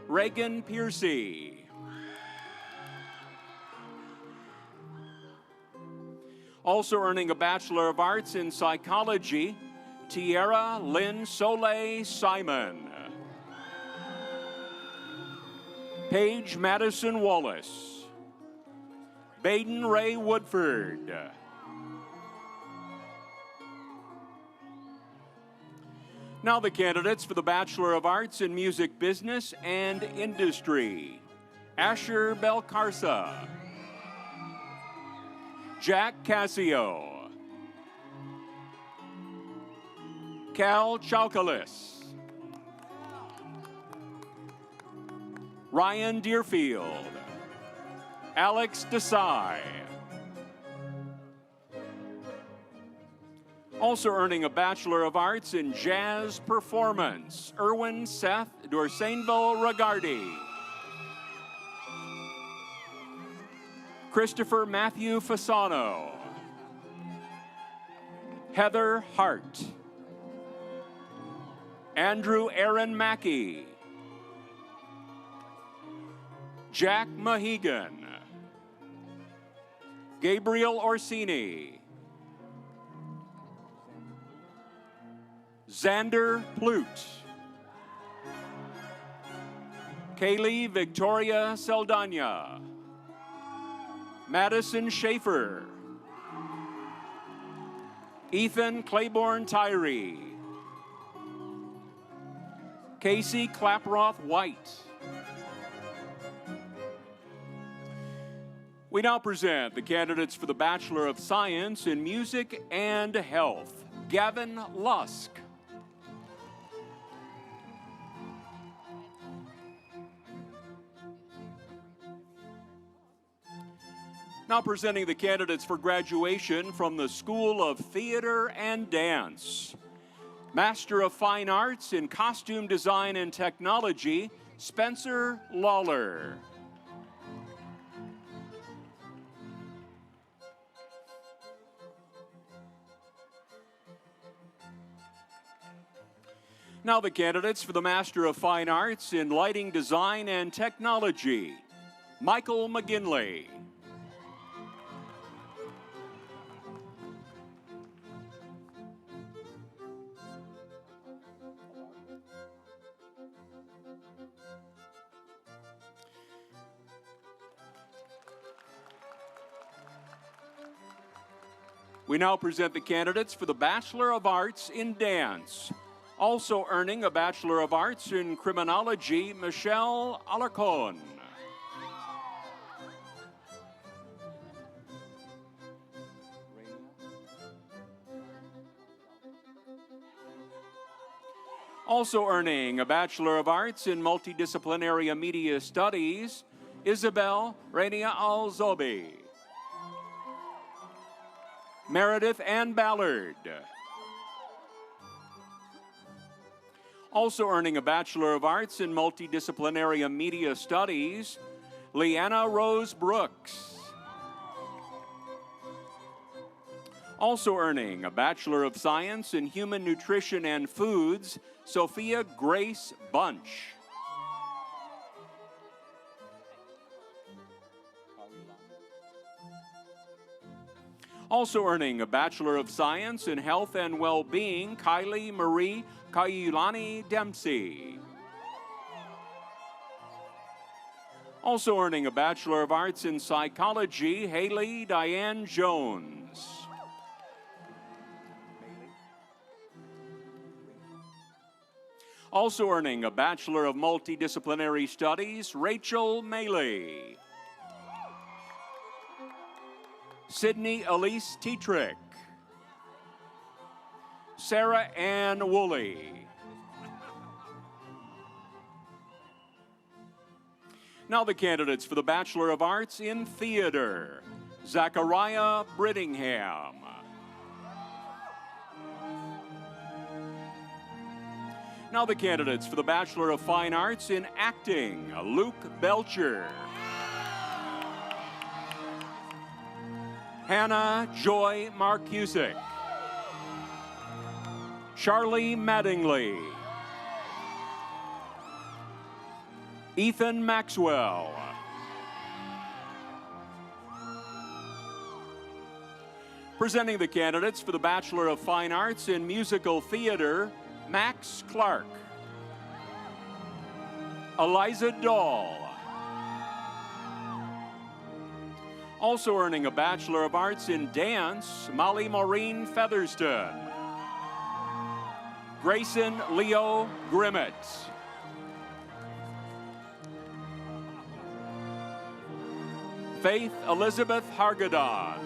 Reagan Piercy. Also earning a Bachelor of Arts in Psychology, Tierra Lynn Soleil Simon. Paige Madison Wallace. Baden Ray Woodford. Now the candidates for the Bachelor of Arts in Music Business and Industry. Asher Belcarsa. Jack Cassio. Cal Chaukalis. Ryan Deerfield. Alex Desai. Also earning a Bachelor of Arts in Jazz Performance, Erwin Seth Dorsainville Regardi. Christopher Matthew Fasano. Heather Hart. Andrew Aaron Mackey. Jack Mahegan. Gabriel Orsini. Xander Plute. Kaylee Victoria Saldana. Madison Schaefer. Ethan Claiborne Tyree. Casey Klaproth White. We now present the candidates for the Bachelor of Science in Music and Health. Gavin Lusk. Now presenting the candidates for graduation from the School of Theater and Dance. Master of Fine Arts in Costume Design and Technology, Spencer Lawler. Now the candidates for the Master of Fine Arts in Lighting Design and Technology, Michael McGinley. We now present the candidates for the Bachelor of Arts in Dance. Also earning a Bachelor of Arts in Criminology, Michelle Alarcon. Also earning a Bachelor of Arts in Multidisciplinary Media Studies, Isabel Rania Alzobi. Meredith Ann Ballard. Also earning a Bachelor of Arts in Multidisciplinary Media Studies, Leanna Rose Brooks. Also earning a Bachelor of Science in Human Nutrition and Foods, Sophia Grace Bunch. Also earning a Bachelor of Science in Health and Well-Being, Kylie Marie Kaiulani Dempsey. Also earning a Bachelor of Arts in Psychology, Haley Diane Jones. Also earning a Bachelor of Multidisciplinary Studies, Rachel Maley. Sydney Elise Tetrick. Sarah Ann Woolley. Now the candidates for the Bachelor of Arts in Theater. Zachariah Brittingham. Now the candidates for the Bachelor of Fine Arts in Acting, Luke Belcher. Hannah Joy Marcusick. Charlie Mattingly. Ethan Maxwell. Presenting the candidates for the Bachelor of Fine Arts in Musical Theater, Max Clark. Eliza Dahl. Also earning a Bachelor of Arts in Dance, Molly Maureen Featherston. Grayson Leo Grimmett. Faith Elizabeth Hargadon.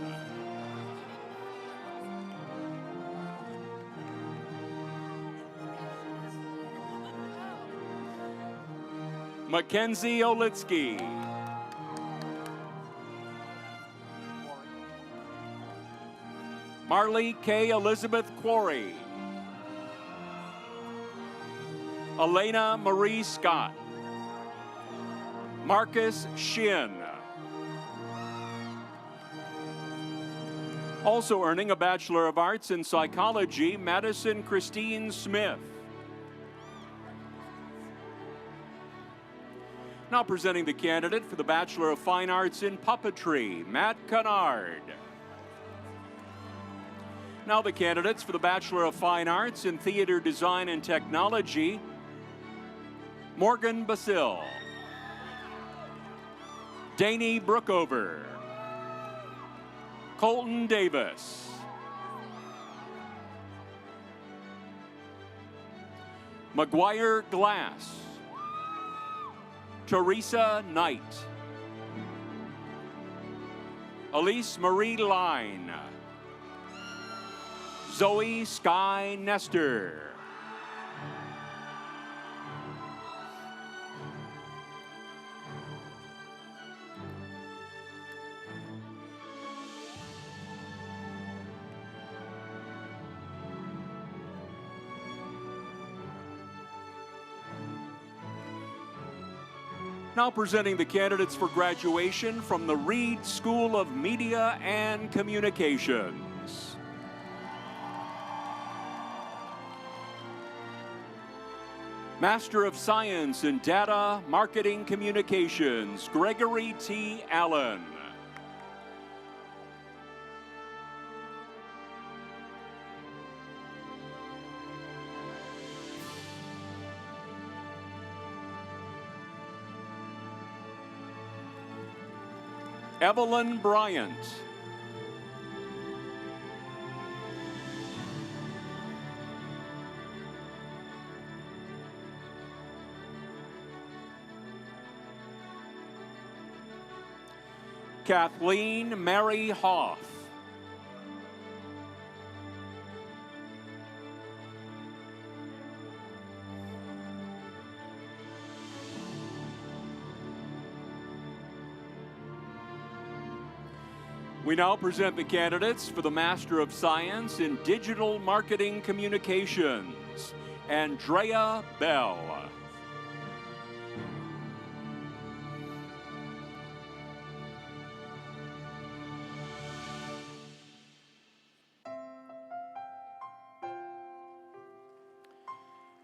Mackenzie Olitsky. Marley K. Elizabeth Quarry. Elena Marie Scott. Marcus Shin. Also earning a Bachelor of Arts in Psychology, Madison Christine Smith. Now presenting the candidate for the Bachelor of Fine Arts in Puppetry, Matt Kennard. Now the candidates for the Bachelor of Fine Arts in Theater Design and Technology, Morgan Basil. Danny Brookover. Colton Davis. McGuire Glass. Teresa Knight. Elise Marie Line. Zoe Sky Nestor. Now presenting the candidates for graduation from the Reed School of Media and Communications. Master of Science in Data Marketing Communications, Gregory T. Allen. Evelyn Bryant. Kathleen Mary Hoff. We now present the candidates for the Master of Science in Digital Marketing Communications, Andrea Bell.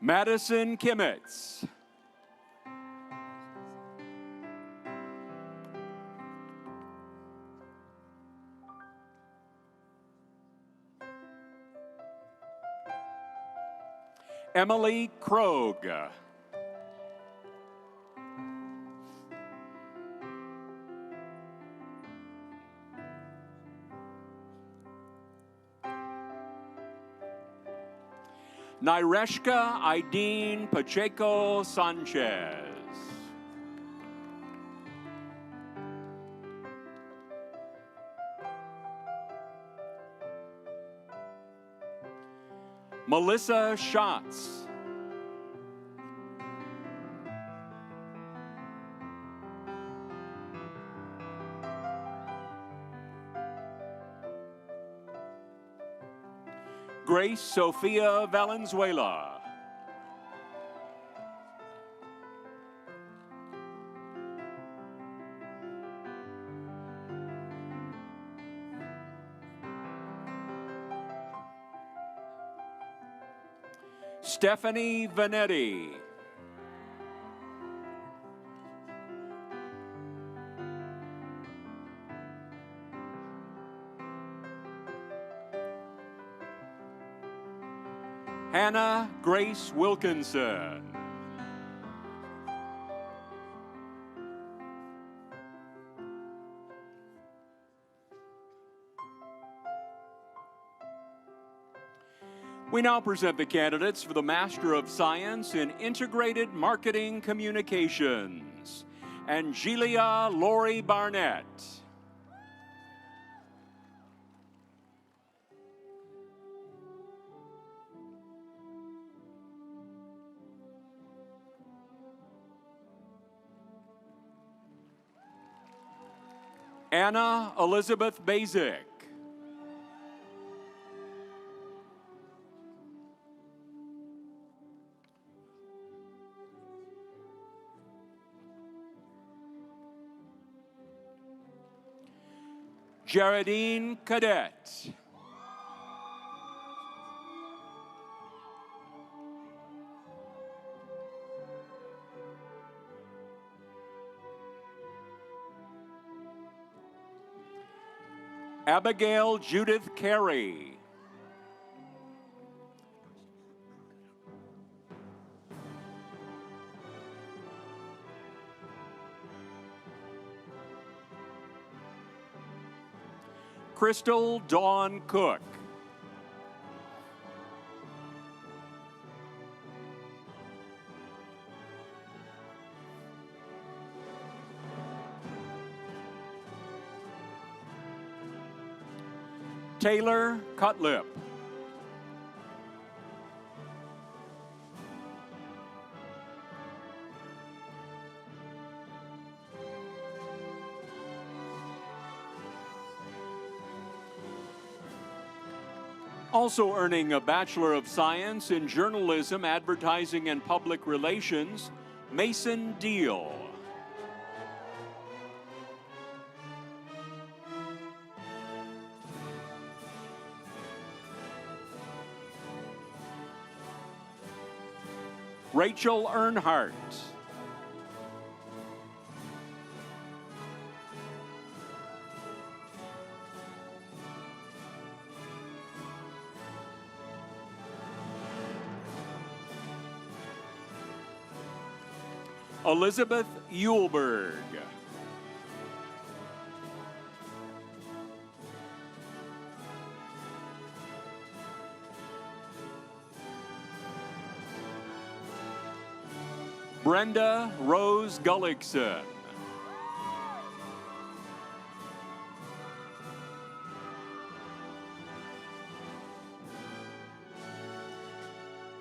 Madison Kimmitz. Emily Krogh. Nireshka Aideen Pacheco Sanchez. Melissa Schatz. Grace Sophia Valenzuela. Stephanie Vanetti. Hannah Grace Wilkinson. We now present the candidates for the Master of Science in Integrated Marketing Communications. Angelia Lori Barnett. Anna Elizabeth Basic. Jaredine Cadet. Abigail Judith Carey. Crystal Dawn Cook. Taylor Cutlip. Also earning a Bachelor of Science in Journalism, Advertising, and Public Relations, Mason Deal. Rachel Earnhardt. Elizabeth Eulberg. Brenda Rose Gullickson.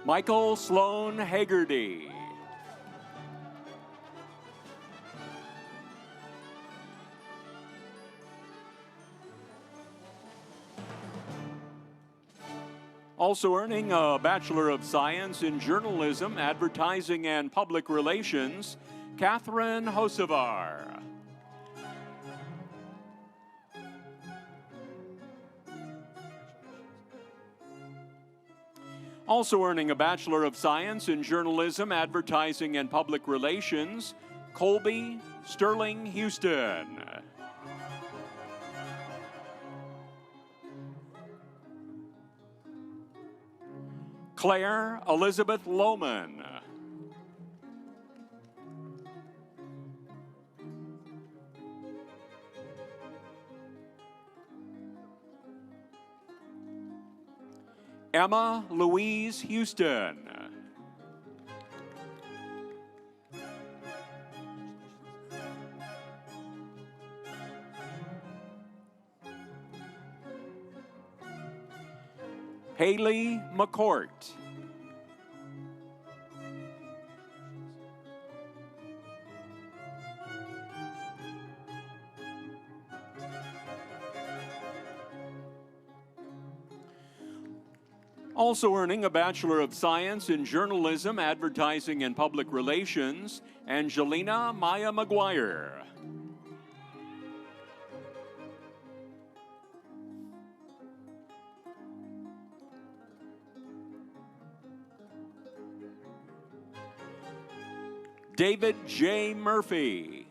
Michael Sloan Hagerty. Also earning a Bachelor of Science in Journalism, Advertising, and Public Relations, Catherine Hosevar. Also earning a Bachelor of Science in Journalism, Advertising, and Public Relations, Colby Sterling Houston. Claire Elizabeth Lohman. Emma Louise Houston. Haley McCourt. Also earning a Bachelor of Science in Journalism, Advertising, and Public Relations, Angelina Maya McGuire. David J. Murphy.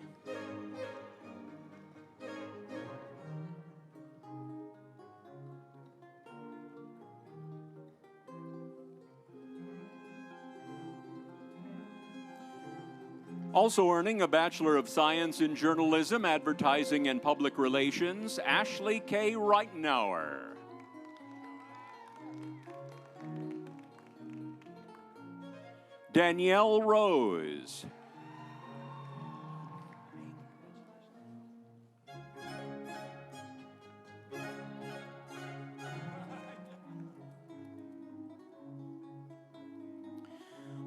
Also earning a Bachelor of Science in Journalism, Advertising, and Public Relations, Ashley K. Reitenauer. Danielle Rose.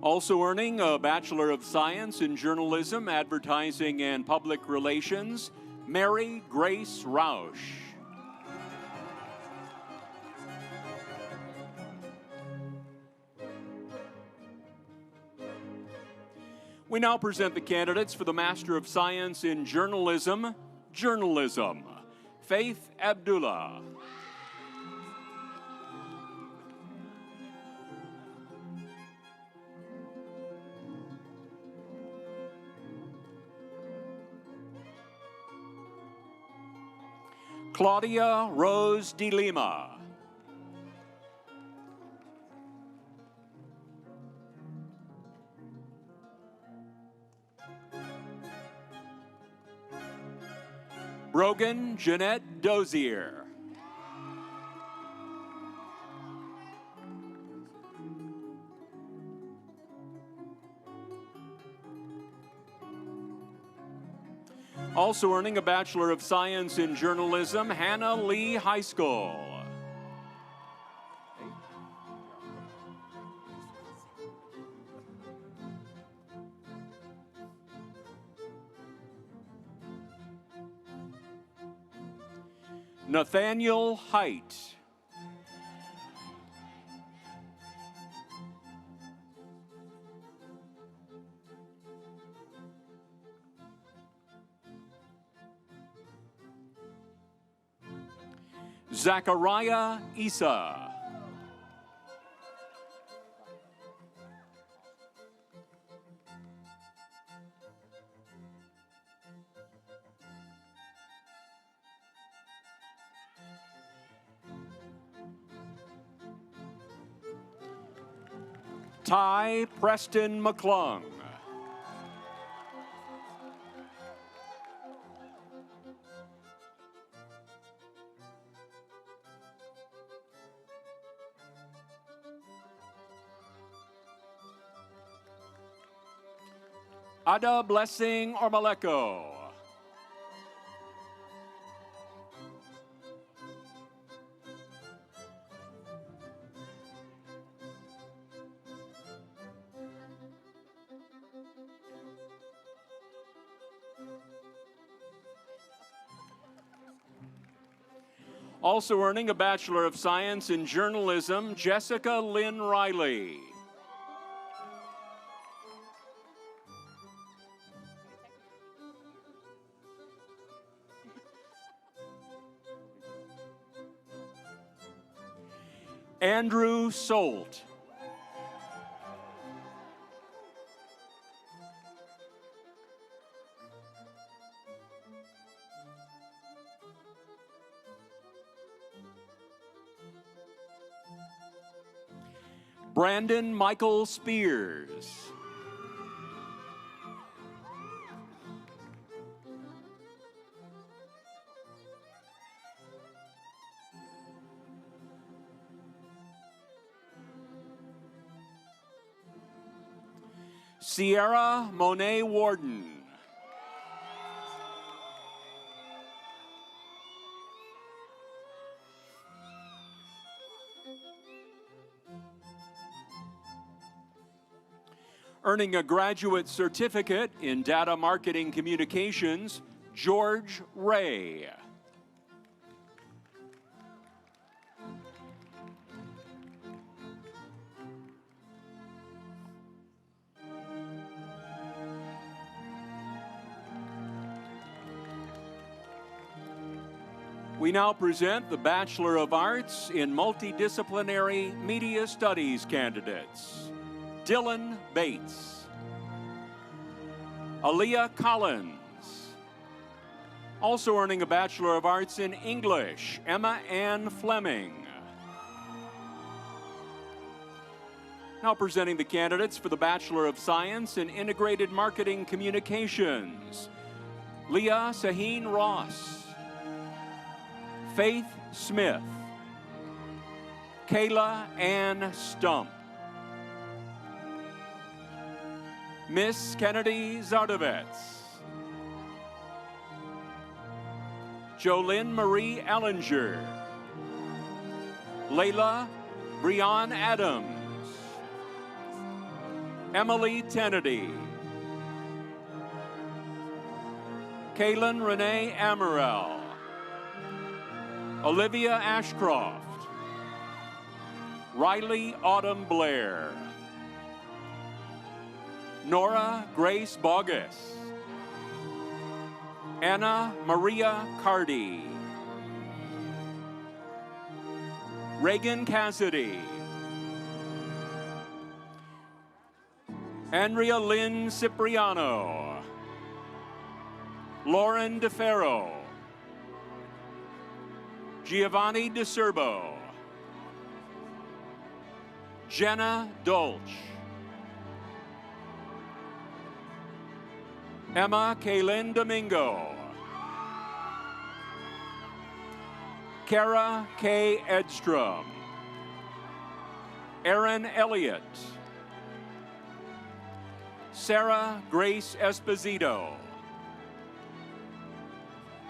Also earning a Bachelor of Science in Journalism, Advertising, and Public Relations, Mary Grace Rausch. We now present the candidates for the Master of Science in Journalism, Journalism. Faith Abdullah. Claudia Rose de Lima. Brogan Jeanette Dozier. Also earning a Bachelor of Science in Journalism, Hannah Lee High School. Nathaniel Height. Zachariah Issa. Ty Preston McClung. Ada Blessing Ormaleko. Also earning a Bachelor of Science in Journalism, Jessica Lynn Riley. Andrew Solt. Brandon Michael Spears. Sierra Monet Warden. Earning a graduate certificate in data marketing communications, George Ray. We now present the Bachelor of Arts in Multidisciplinary Media Studies candidates. Dylan Bates. Aaliyah Collins. Also earning a Bachelor of Arts in English, Emma Ann Fleming. Now presenting the candidates for the Bachelor of Science in Integrated Marketing Communications, Leah Saheen Ross, Faith Smith, Kayla Ann Stump, Miss Kennedy Zardovets, Jolynn Marie Ellinger, Layla Breon Adams, Emily Tennedy, Kaylin Renee Amaral, Olivia Ashcroft, Riley Autumn Blair, Nora Grace Bogus, Anna Maria Cardi, Reagan Cassidy, Andrea Lynn Cipriano, Lauren DeFaro, Giovanni DeCerbo, Jenna Dolch, Emma Kaylin Domingo, Kara K. Edstrom, Aaron Elliott, Sarah Grace Esposito,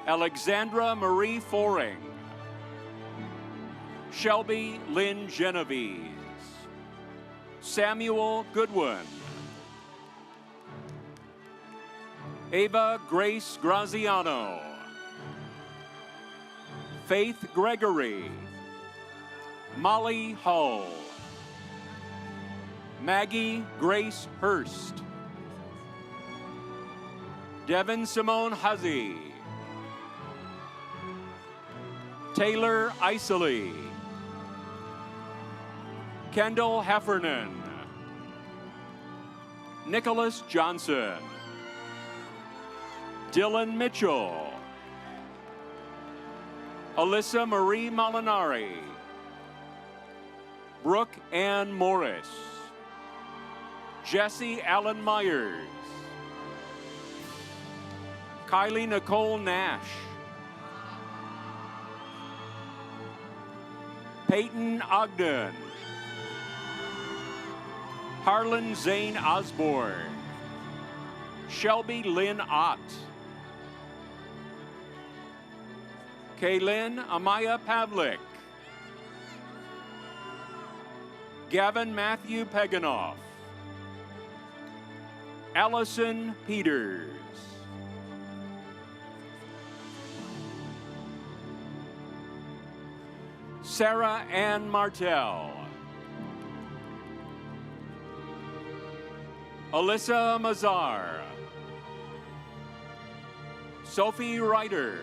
Alexandra Marie Foring, Shelby Lynn Genovese, Samuel Goodwin, Ava Grace Graziano, Faith Gregory, Molly Hull, Maggie Grace Hurst, Devin Simone Huzzy, Taylor Isley, Kendall Heffernan, Nicholas Johnson, Dylan Mitchell, Alyssa Marie Molinari, Brooke Ann Morris, Jesse Allen Myers, Kylie Nicole Nash, Peyton Ogden, Harlan Zane Osborne, Shelby Lynn Ott, Kaylin Amaya Pavlik, Gavin Matthew Peganoff, Allison Peters, Sarah Ann Martell, Alyssa Mazar, Sophie Ryder,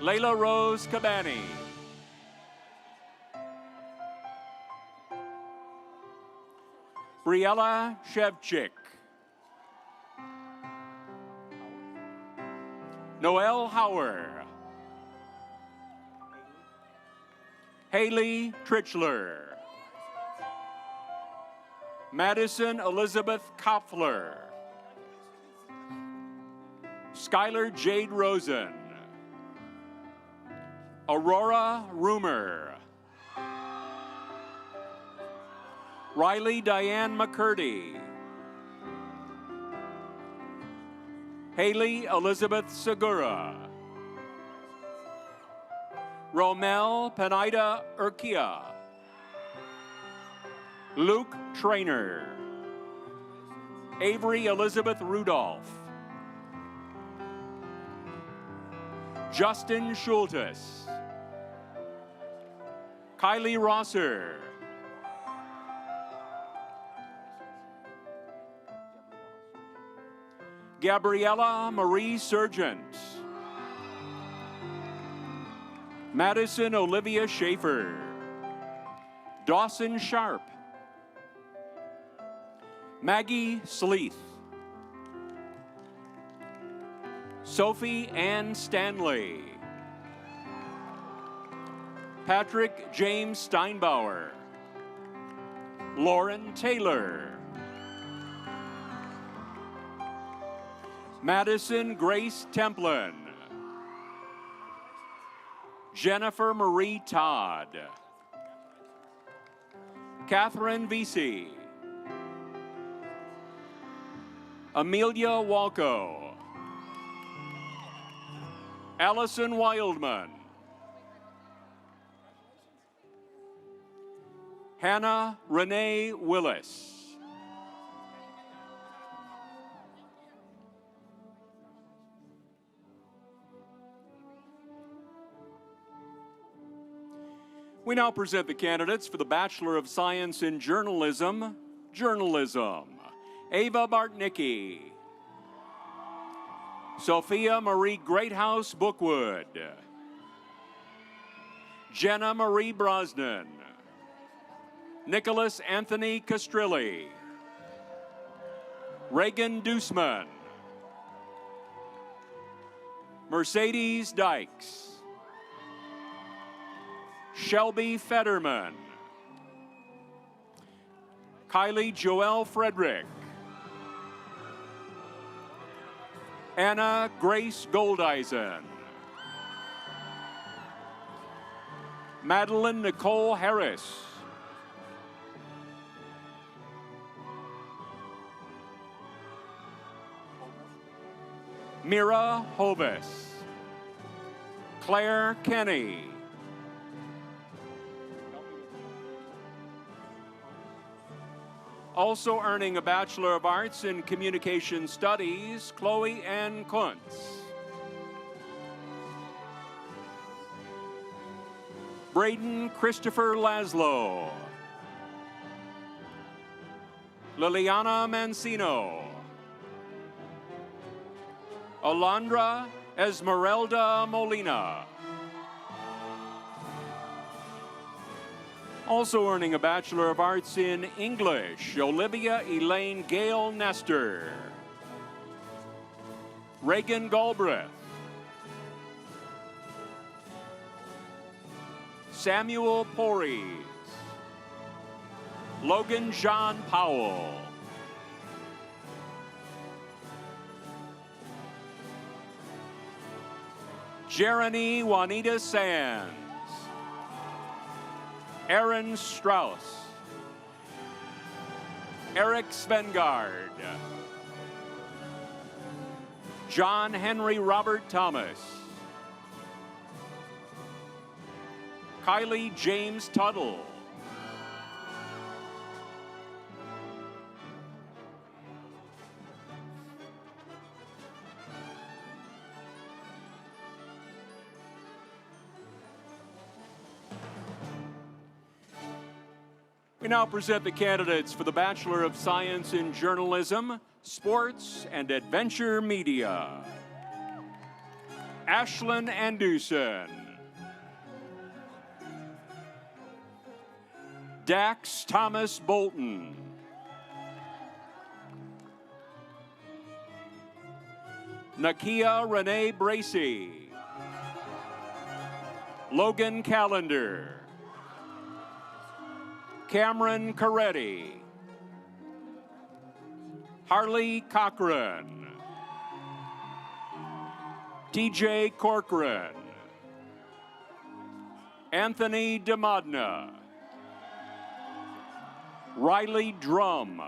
Layla Rose Cabani, Briella Shevchik, Noelle Hauer, Haley Tritchler, Madison Elizabeth Kopfler, Skylar Jade Rosen, Aurora Rumor, Riley Diane McCurdy, Haley Elizabeth Segura, Romel Penida Urquia, Luke Trainer, Avery Elizabeth Rudolph, Justin Schultes, Kylie Rosser, Gabriella Marie Surgent, Madison Olivia Schaefer, Dawson Sharp, Maggie Sleeth. Sophie Ann Stanley. Patrick James Steinbauer. Lauren Taylor. Madison Grace Templin. Jennifer Marie Todd. Catherine Vesey. Amelia Walco. Allison Wildman. Hannah Renee Willis. We now present the candidates for the Bachelor of Science in Journalism, Journalism. Ava Bartnicki. Sophia Marie Greathouse Bookwood. Jenna Marie Brosnan. Nicholas Anthony Castrilli. Reagan Dusman. Mercedes Dykes. Shelby Fetterman. Kylie Joelle Frederick. Anna Grace Goldeisen. Madeline Nicole Harris. Mira Hovis. Claire Kenny. Also earning a Bachelor of Arts in Communication Studies, Chloe Ann Kuntz. Braden Christopher Laszlo. Liliana Mancino. Alondra Esmeralda Molina. Also earning a Bachelor of Arts in English, Olivia Elaine Gale Nestor. Reagan Galbraith. Samuel Porres. Logan John Powell. Jeremy Juanita Sands. Aaron Strauss. Eric Svengard. John Henry Robert Thomas. Kylie James Tuttle. We now present the candidates for the Bachelor of Science in Journalism, Sports, and Adventure Media. Ashlyn Anderson. Dax Thomas Bolton. Nakia Renee Bracey. Logan Callender. Cameron Coretti. Harley Cochran. TJ Corcoran. Anthony DeModna. Riley Drum.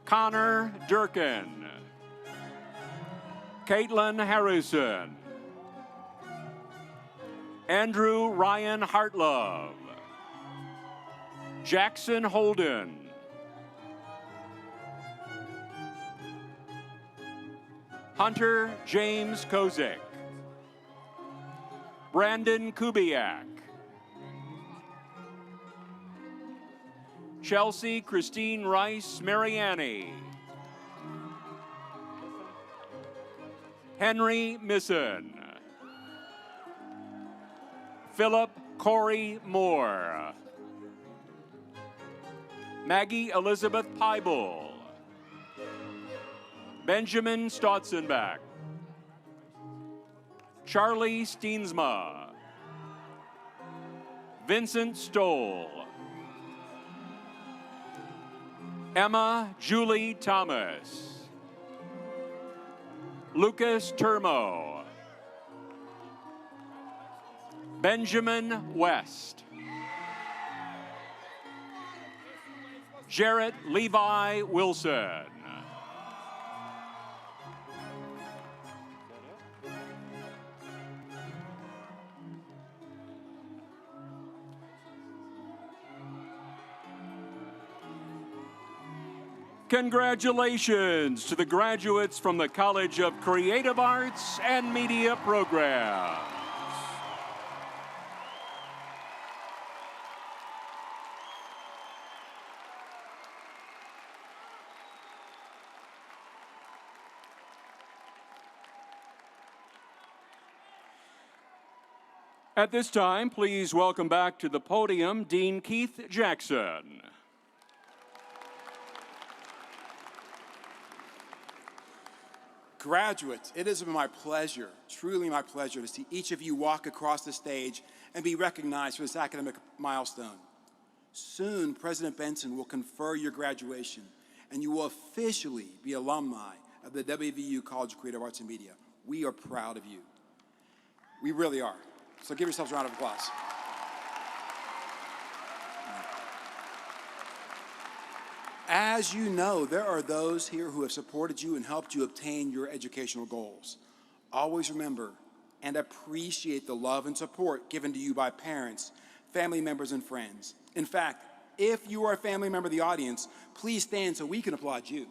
Connor Durkin. Caitlin Harrison. Andrew Ryan Hartlove. Jackson Holden. Hunter James Kozik. Brandon Kubiak. Chelsea Christine Rice Mariani. Henry Misson. Philip Corey Moore. Maggie Elizabeth Peibel, Benjamin Stotzenbach, Charlie Steensma, Vincent Stoll, Emma Julie Thomas, Lucas Turmo, Benjamin West, Jarrett Levi Wilson, congratulations to the graduates from the College of Creative Arts and Media Programs. At this time, please welcome back to the podium Dean Keith Jackson. Graduates, it has been my pleasure, truly my pleasure, to see each of you walk across the stage and be recognized for this academic milestone. Soon, President Benson will confer your graduation, and you will officially be alumni of the WVU College of Creative Arts and Media. We are proud of you. We really are. So give yourselves a round of applause. As you know, there are those here who have supported you and helped you obtain your educational goals. Always remember and appreciate the love and support given to you by parents, family members, and friends. In fact, if you are a family member of the audience, please stand so we can applaud you.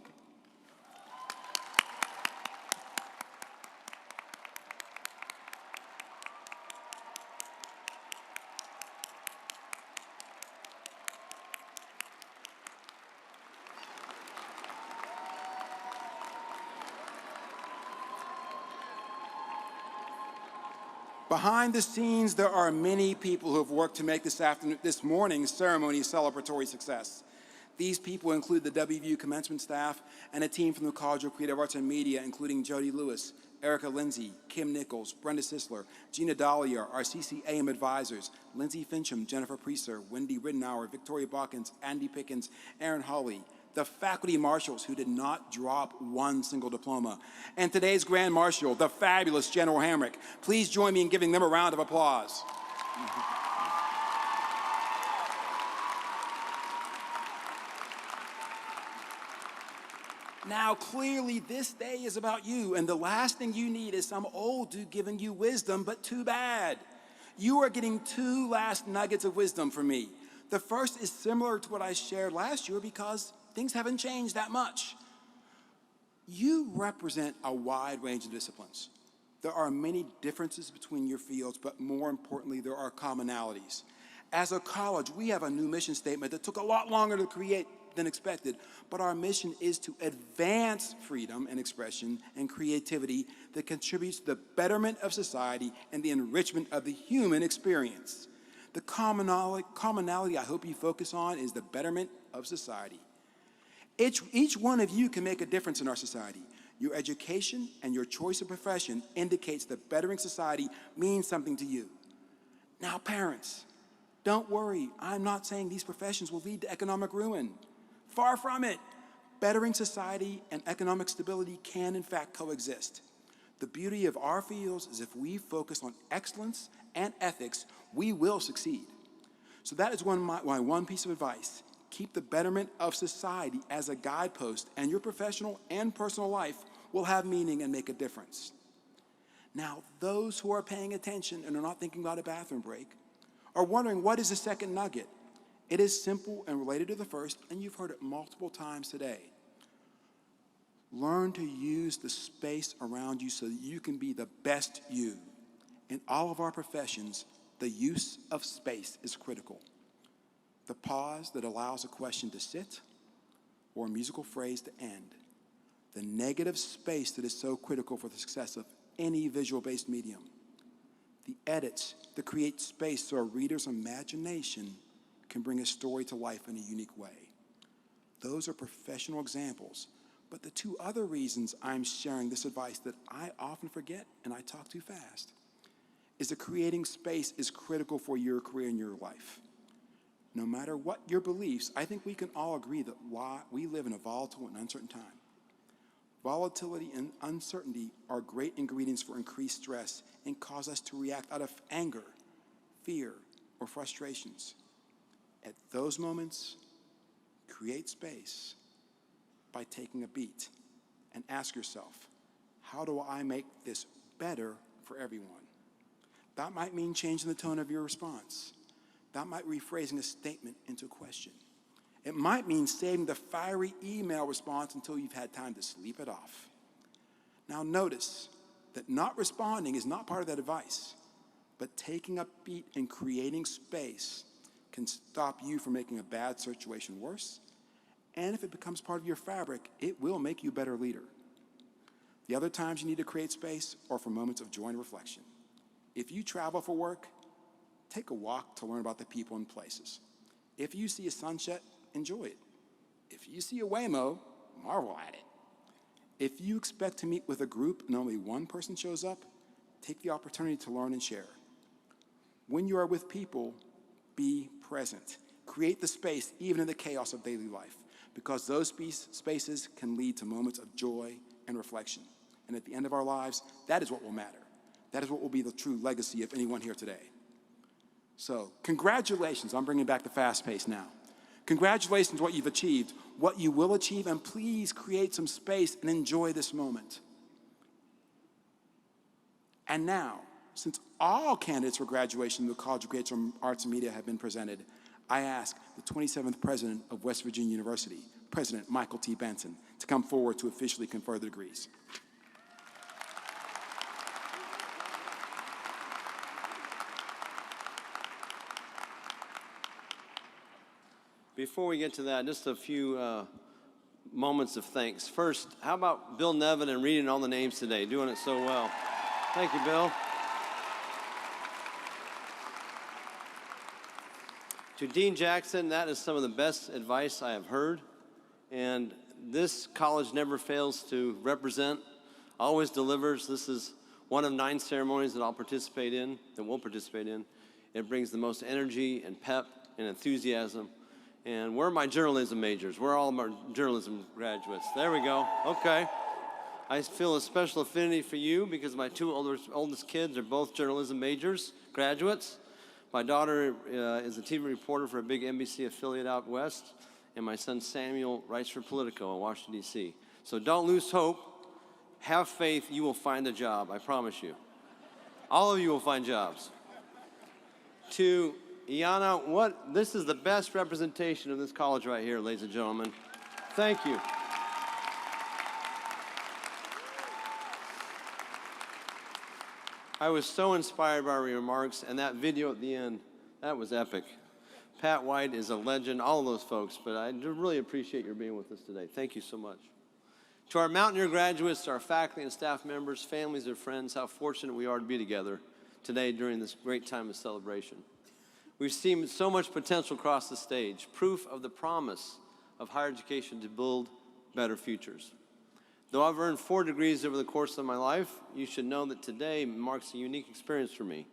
Behind the scenes, there are many people who have worked to make this morning's ceremony a celebratory success. These people include the WVU commencement staff and a team from the College of Creative Arts and Media, including Jody Lewis, Erica Lindsay, Kim Nichols, Brenda Sisler, Gina Dahlia, our CCAM advisors, Lindsay Fincham, Jennifer Preser, Wendy Rittenauer, Victoria Buckins, Andy Pickens, Aaron Hawley, the faculty marshals who did not drop one single diploma, and today's Grand Marshal, the fabulous General Hamrick. Please join me in giving them a round of applause. Now, clearly, this day is about you, and the last thing you need is some old dude giving you wisdom, but too bad. You are getting two last nuggets of wisdom from me. The first is similar to what I shared last year because things haven't changed that much. You represent a wide range of disciplines. There are many differences between your fields, but more importantly, there are commonalities. As a college, we have a new mission statement that took a lot longer to create than expected, but our mission is to advance freedom and expression and creativity that contributes to the betterment of society and the enrichment of the human experience. The commonality I hope you focus on is the betterment of society. Each one of you can make a difference in our society. Your education and your choice of profession indicates that bettering society means something to you. Now, parents, don't worry. I'm not saying these professions will lead to economic ruin. Far from it. Bettering society and economic stability can, in fact, coexist. The beauty of our fields is if we focus on excellence and ethics, we will succeed. So that is my one piece of advice. Keep the betterment of society as a guidepost, and your professional and personal life will have meaning and make a difference. Now, those who are paying attention and are not thinking about a bathroom break are wondering, what is the second nugget? It is simple and related to the first, and you've heard it multiple times today. Learn to use the space around you so that you can be the best you. In all of our professions, the use of space is critical. The pause that allows a question to sit or a musical phrase to end. The negative space that is so critical for the success of any visual-based medium. The edits that create space so a reader's imagination can bring a story to life in a unique way. Those are professional examples. But the two other reasons I'm sharing this advice that I often forget and I talk too fast is that creating space is critical for your career and your life. No matter what your beliefs, I think we can all agree that we live in a volatile and uncertain time. Volatility and uncertainty are great ingredients for increased stress and cause us to react out of anger, fear, or frustrations. At those moments, create space by taking a beat and ask yourself, how do I make this better for everyone? That might mean changing the tone of your response. That might be rephrasing a statement into a question. It might mean saving the fiery email response until you've had time to sleep it off. Now notice that not responding is not part of that advice, but taking a beat and creating space can stop you from making a bad situation worse, and if it becomes part of your fabric, it will make you a better leader. The other times you need to create space are for moments of joy and reflection. If you travel for work, take a walk to learn about the people and places. If you see a sunset, enjoy it. If you see a Waymo, marvel at it. If you expect to meet with a group and only one person shows up, take the opportunity to learn and share. When you are with people, be present. Create the space even in the chaos of daily life, because those spaces can lead to moments of joy and reflection. And at the end of our lives, that is what will matter. That is what will be the true legacy of anyone here today. So, congratulations. I'm bringing back the fast pace now. Congratulations on what you've achieved, what you will achieve, and please create some space and enjoy this moment. And now, since all candidates for graduation in the College of Creative Arts and Media have been presented, I ask the 27th President of West Virginia University, President Michael T. Benson, to come forward to officially confer the degrees. Before we get to that, just a few moments of thanks. First, how about Bill Nevin and reading all the names today, doing it so well. Thank you, Bill. To Dean Jackson, that is some of the best advice I have heard. And this college never fails to represent, always delivers. This is one of 9 ceremonies that I'll participate in, that we'll participate in. It brings the most energy and pep and enthusiasm. And where are my journalism majors? Where are all my journalism graduates? There we go. Okay. I feel a special affinity for you because my 2 oldest kids are both journalism majors, graduates. My daughter is a TV reporter for a big NBC affiliate out west, and my son Samuel writes for Politico in Washington, D.C. So don't lose hope. Have faith. You will find a job, I promise you. All of you will find jobs. To Iana, this is the best representation of this college right here, ladies and gentlemen. Thank you. I was so inspired by your remarks, and that video at the end, that was epic. Pat White is a legend, all of those folks, but I do really appreciate your being with us today. Thank you so much. To our Mountaineer graduates, our faculty and staff members, families and friends, how fortunate we are to be together today during this great time of celebration. We've seen so much potential across the stage, proof of the promise of higher education to build better futures. Though I've earned 4 degrees over the course of my life, you should know that today marks a unique experience for me.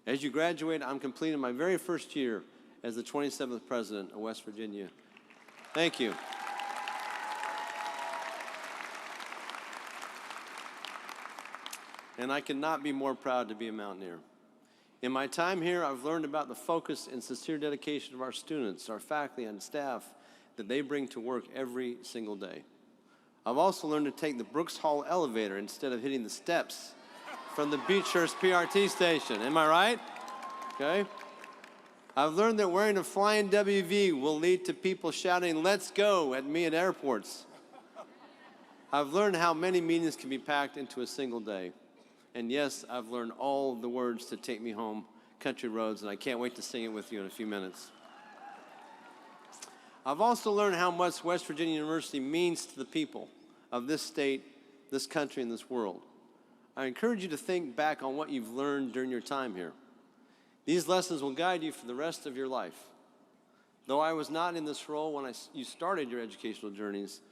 As you graduate, I'm completing my very first year as the 27th President of West Virginia. Thank you. And I cannot be more proud to be a Mountaineer. In my time here, I've learned about the focus and sincere dedication of our students, our faculty, and staff that they bring to work every single day. I've also learned to take the Brooks Hall elevator instead of hitting the steps from the Beechhurst PRT station. Am I right? Okay. I've learned that wearing a flying WV will lead to people shouting, "Let's go," at me at airports. I've learned how many meetings can be packed into a single day. And yes, I've learned all the words to Take Me Home, Country Roads, and I can't wait to sing it with you in a few minutes. I've also learned how much West Virginia University means to the people of this state, this country, and this world. I encourage you to think back on what you've learned during your time here. These lessons will guide you for the rest of your life. Though I was not in this role when you started your educational journeys,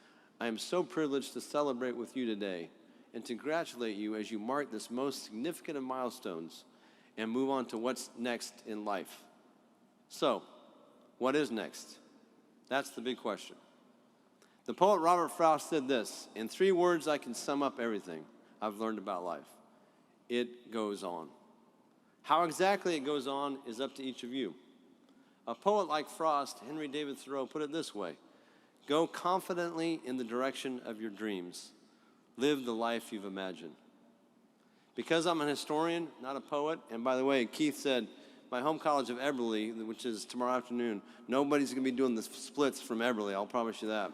I am so privileged to celebrate with you today and to congratulate you as you mark this most significant of milestones and move on to what's next in life. So, what is next? That's the big question. The poet Robert Frost said this: in 3 words I can sum up everything I've learned about life. It goes on. How exactly it goes on is up to each of you. A poet like Frost, Henry David Thoreau, put it this way: go confidently in the direction of your dreams. Live the life you've imagined. Because I'm an historian, not a poet, and by the way, Keith said, my home college of Eberly, which is tomorrow afternoon, nobody's going to be doing the splits from Eberly, I'll promise you that.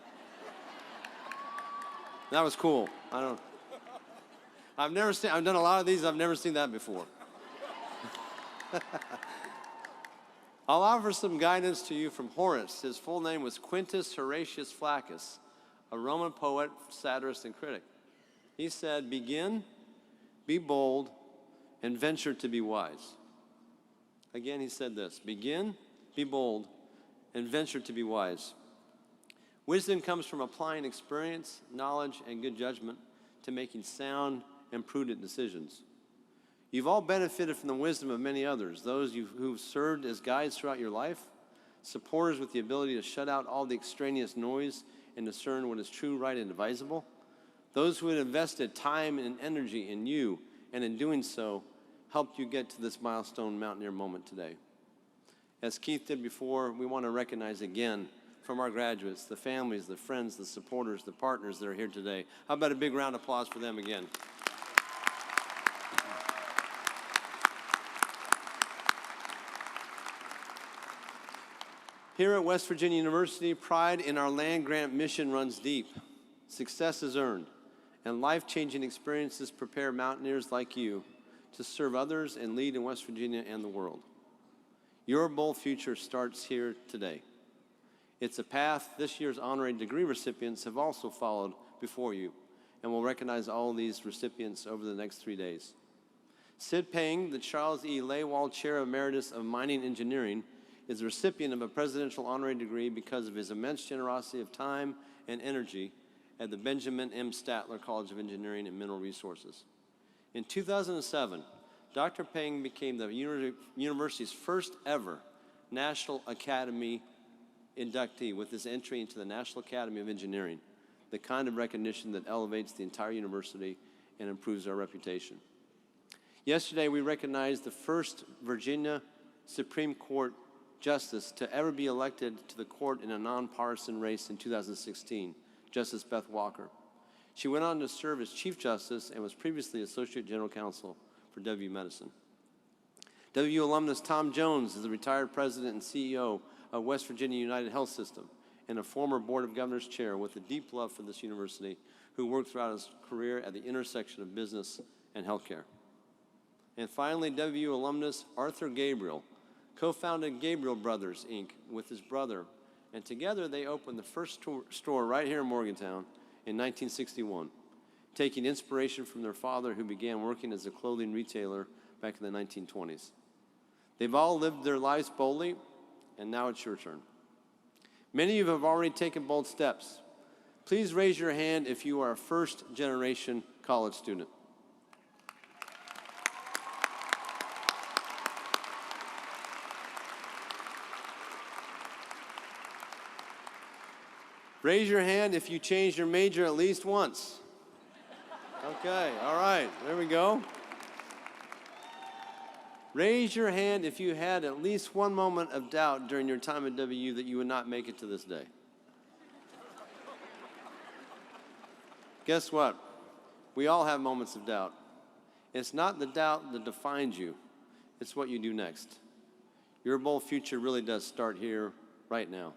That was cool. I've done a lot of these, I've never seen that before. I'll offer some guidance to you from Horace. His full name was Quintus Horatius Flaccus, a Roman poet, satirist, and critic. He said, begin, be bold, and venture to be wise. Again, he said this: begin, be bold, and venture to be wise. Wisdom comes from applying experience, knowledge, and good judgment to making sound and prudent decisions. You've all benefited from the wisdom of many others, those who've served as guides throughout your life, supporters with the ability to shut out all the extraneous noise and discern what is true, right, and advisable, those who had invested time and energy in you, and in doing so, helped you get to this milestone Mountaineer moment today. As Keith did before, we want to recognize again from our graduates, the families, the friends, the supporters, the partners that are here today. How about a big round of applause for them again? Here at West Virginia University, pride in our land-grant mission runs deep. Success is earned, and life-changing experiences prepare Mountaineers like you to serve others and lead in West Virginia and the world. Your bold future starts here today. It's a path this year's honorary degree recipients have also followed before you, and we'll recognize all these recipients over the next 3 days. Sid Peng, the Charles E. Lewald Chair Emeritus of Mining Engineering, is the recipient of a presidential honorary degree because of his immense generosity of time and energy at the Benjamin M. Statler College of Engineering and Mineral Resources. In 2007, Dr. Peng became the university's first ever National Academy inductee with his entry into the National Academy of Engineering, the kind of recognition that elevates the entire university and improves our reputation. Yesterday, we recognized the first Virginia Supreme Court justice to ever be elected to the court in a nonpartisan race in 2016, Justice Beth Walker. She went on to serve as Chief Justice and was previously Associate General Counsel for WVU Medicine. WVU alumnus Tom Jones is the retired President and CEO of West Virginia United Health System and a former Board of Governors Chair with a deep love for this university, who worked throughout his career at the intersection of business and healthcare. And finally, WVU alumnus Arthur Gabriel co-founded Gabriel Brothers, Inc. with his brother, and together they opened the first store right here in Morgantown in 1961, taking inspiration from their father, who began working as a clothing retailer back in the 1920s. They've all lived their lives boldly, and now it's your turn. Many of you have already taken bold steps. Please raise your hand if you are a first-generation college student. Raise your hand if you changed your major at least once. Okay, all right, there we go. Raise your hand if you had at least one moment of doubt during your time at WU that you would not make it to this day. Guess what? We all have moments of doubt. It's not the doubt that defines you, it's what you do next. Your bold future really does start here, right now.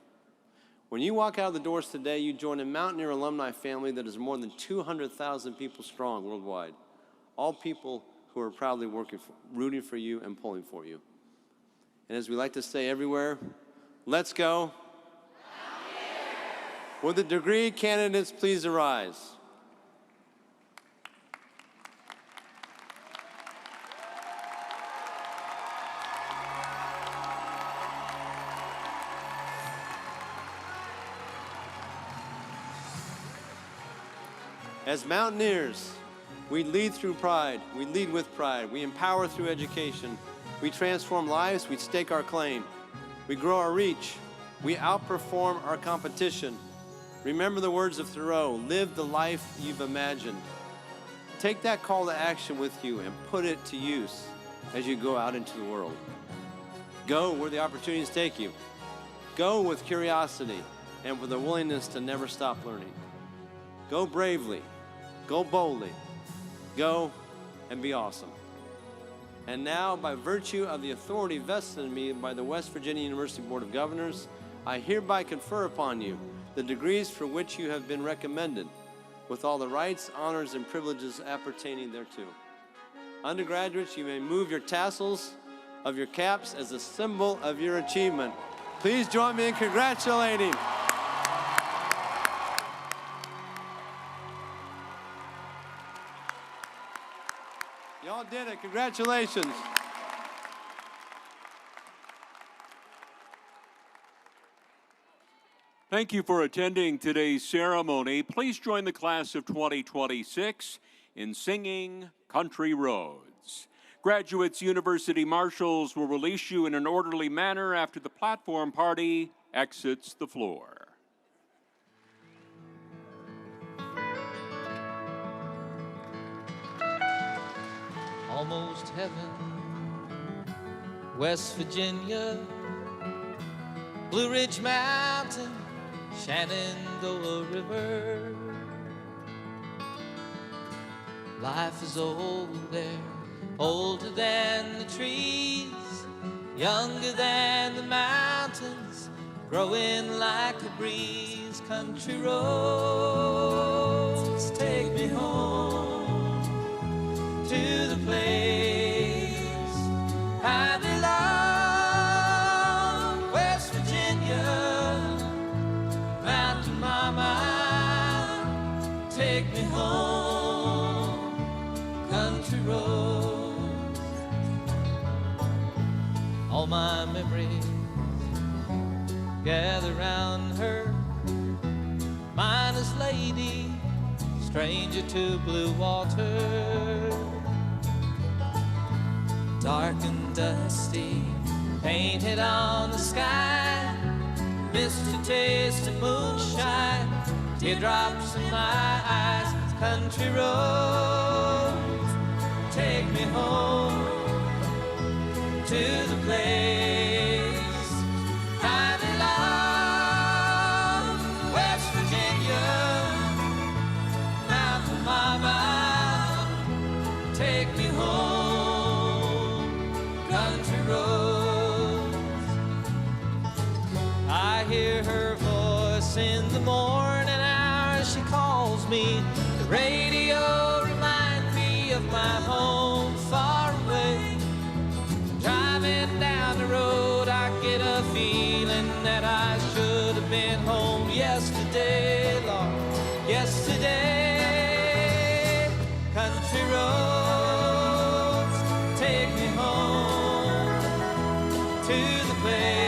When you walk out of the doors today, you join a Mountaineer alumni family that is more than 200,000 people strong worldwide. All people who are proudly rooting for you and pulling for you. And as we like to say everywhere, let's go. Mountaineer! Will the degree candidates please arise? As Mountaineers, we lead through pride. We lead with pride. We empower through education. We transform lives. We stake our claim. We grow our reach. We outperform our competition. Remember the words of Thoreau, live the life you've imagined. Take that call to action with you and put it to use as you go out into the world. Go where the opportunities take you. Go with curiosity and with a willingness to never stop learning. Go bravely. Go boldly. Go and be awesome. And now, by virtue of the authority vested in me by the West Virginia University Board of Governors, I hereby confer upon you the degrees for which you have been recommended, with all the rights, honors, and privileges appertaining thereto. Undergraduates, you may move your tassels of your caps as a symbol of your achievement. Please join me in congratulating. Y'all did it. Congratulations. Thank you for attending today's ceremony. Please join the class of 2026 in singing Country Roads. Graduates, university marshals will release you in an orderly manner after the platform party exits the floor. Almost heaven, West Virginia, Blue Ridge Mountain, Shenandoah River. Life is old there, older than the trees, younger than the mountains, growing like a breeze. Country roads take me home to the place I belong. West Virginia, Mountain Mama, take me home. Country roads, all my memories gather round her. Miner's lady, stranger to blue water. Dark and dusty, painted on the sky. Missed a taste of moonshine, teardrops in my eyes. Country roads take me home to the place I belong. West Virginia, Mountain Mama, take me home. Country roads, I hear her voice in the morning hours. She calls me. The radio reminds me of my home far away. Driving down the road, I get a feeling that I should have been home yesterday, Lord, yesterday. Country roads take me home to the place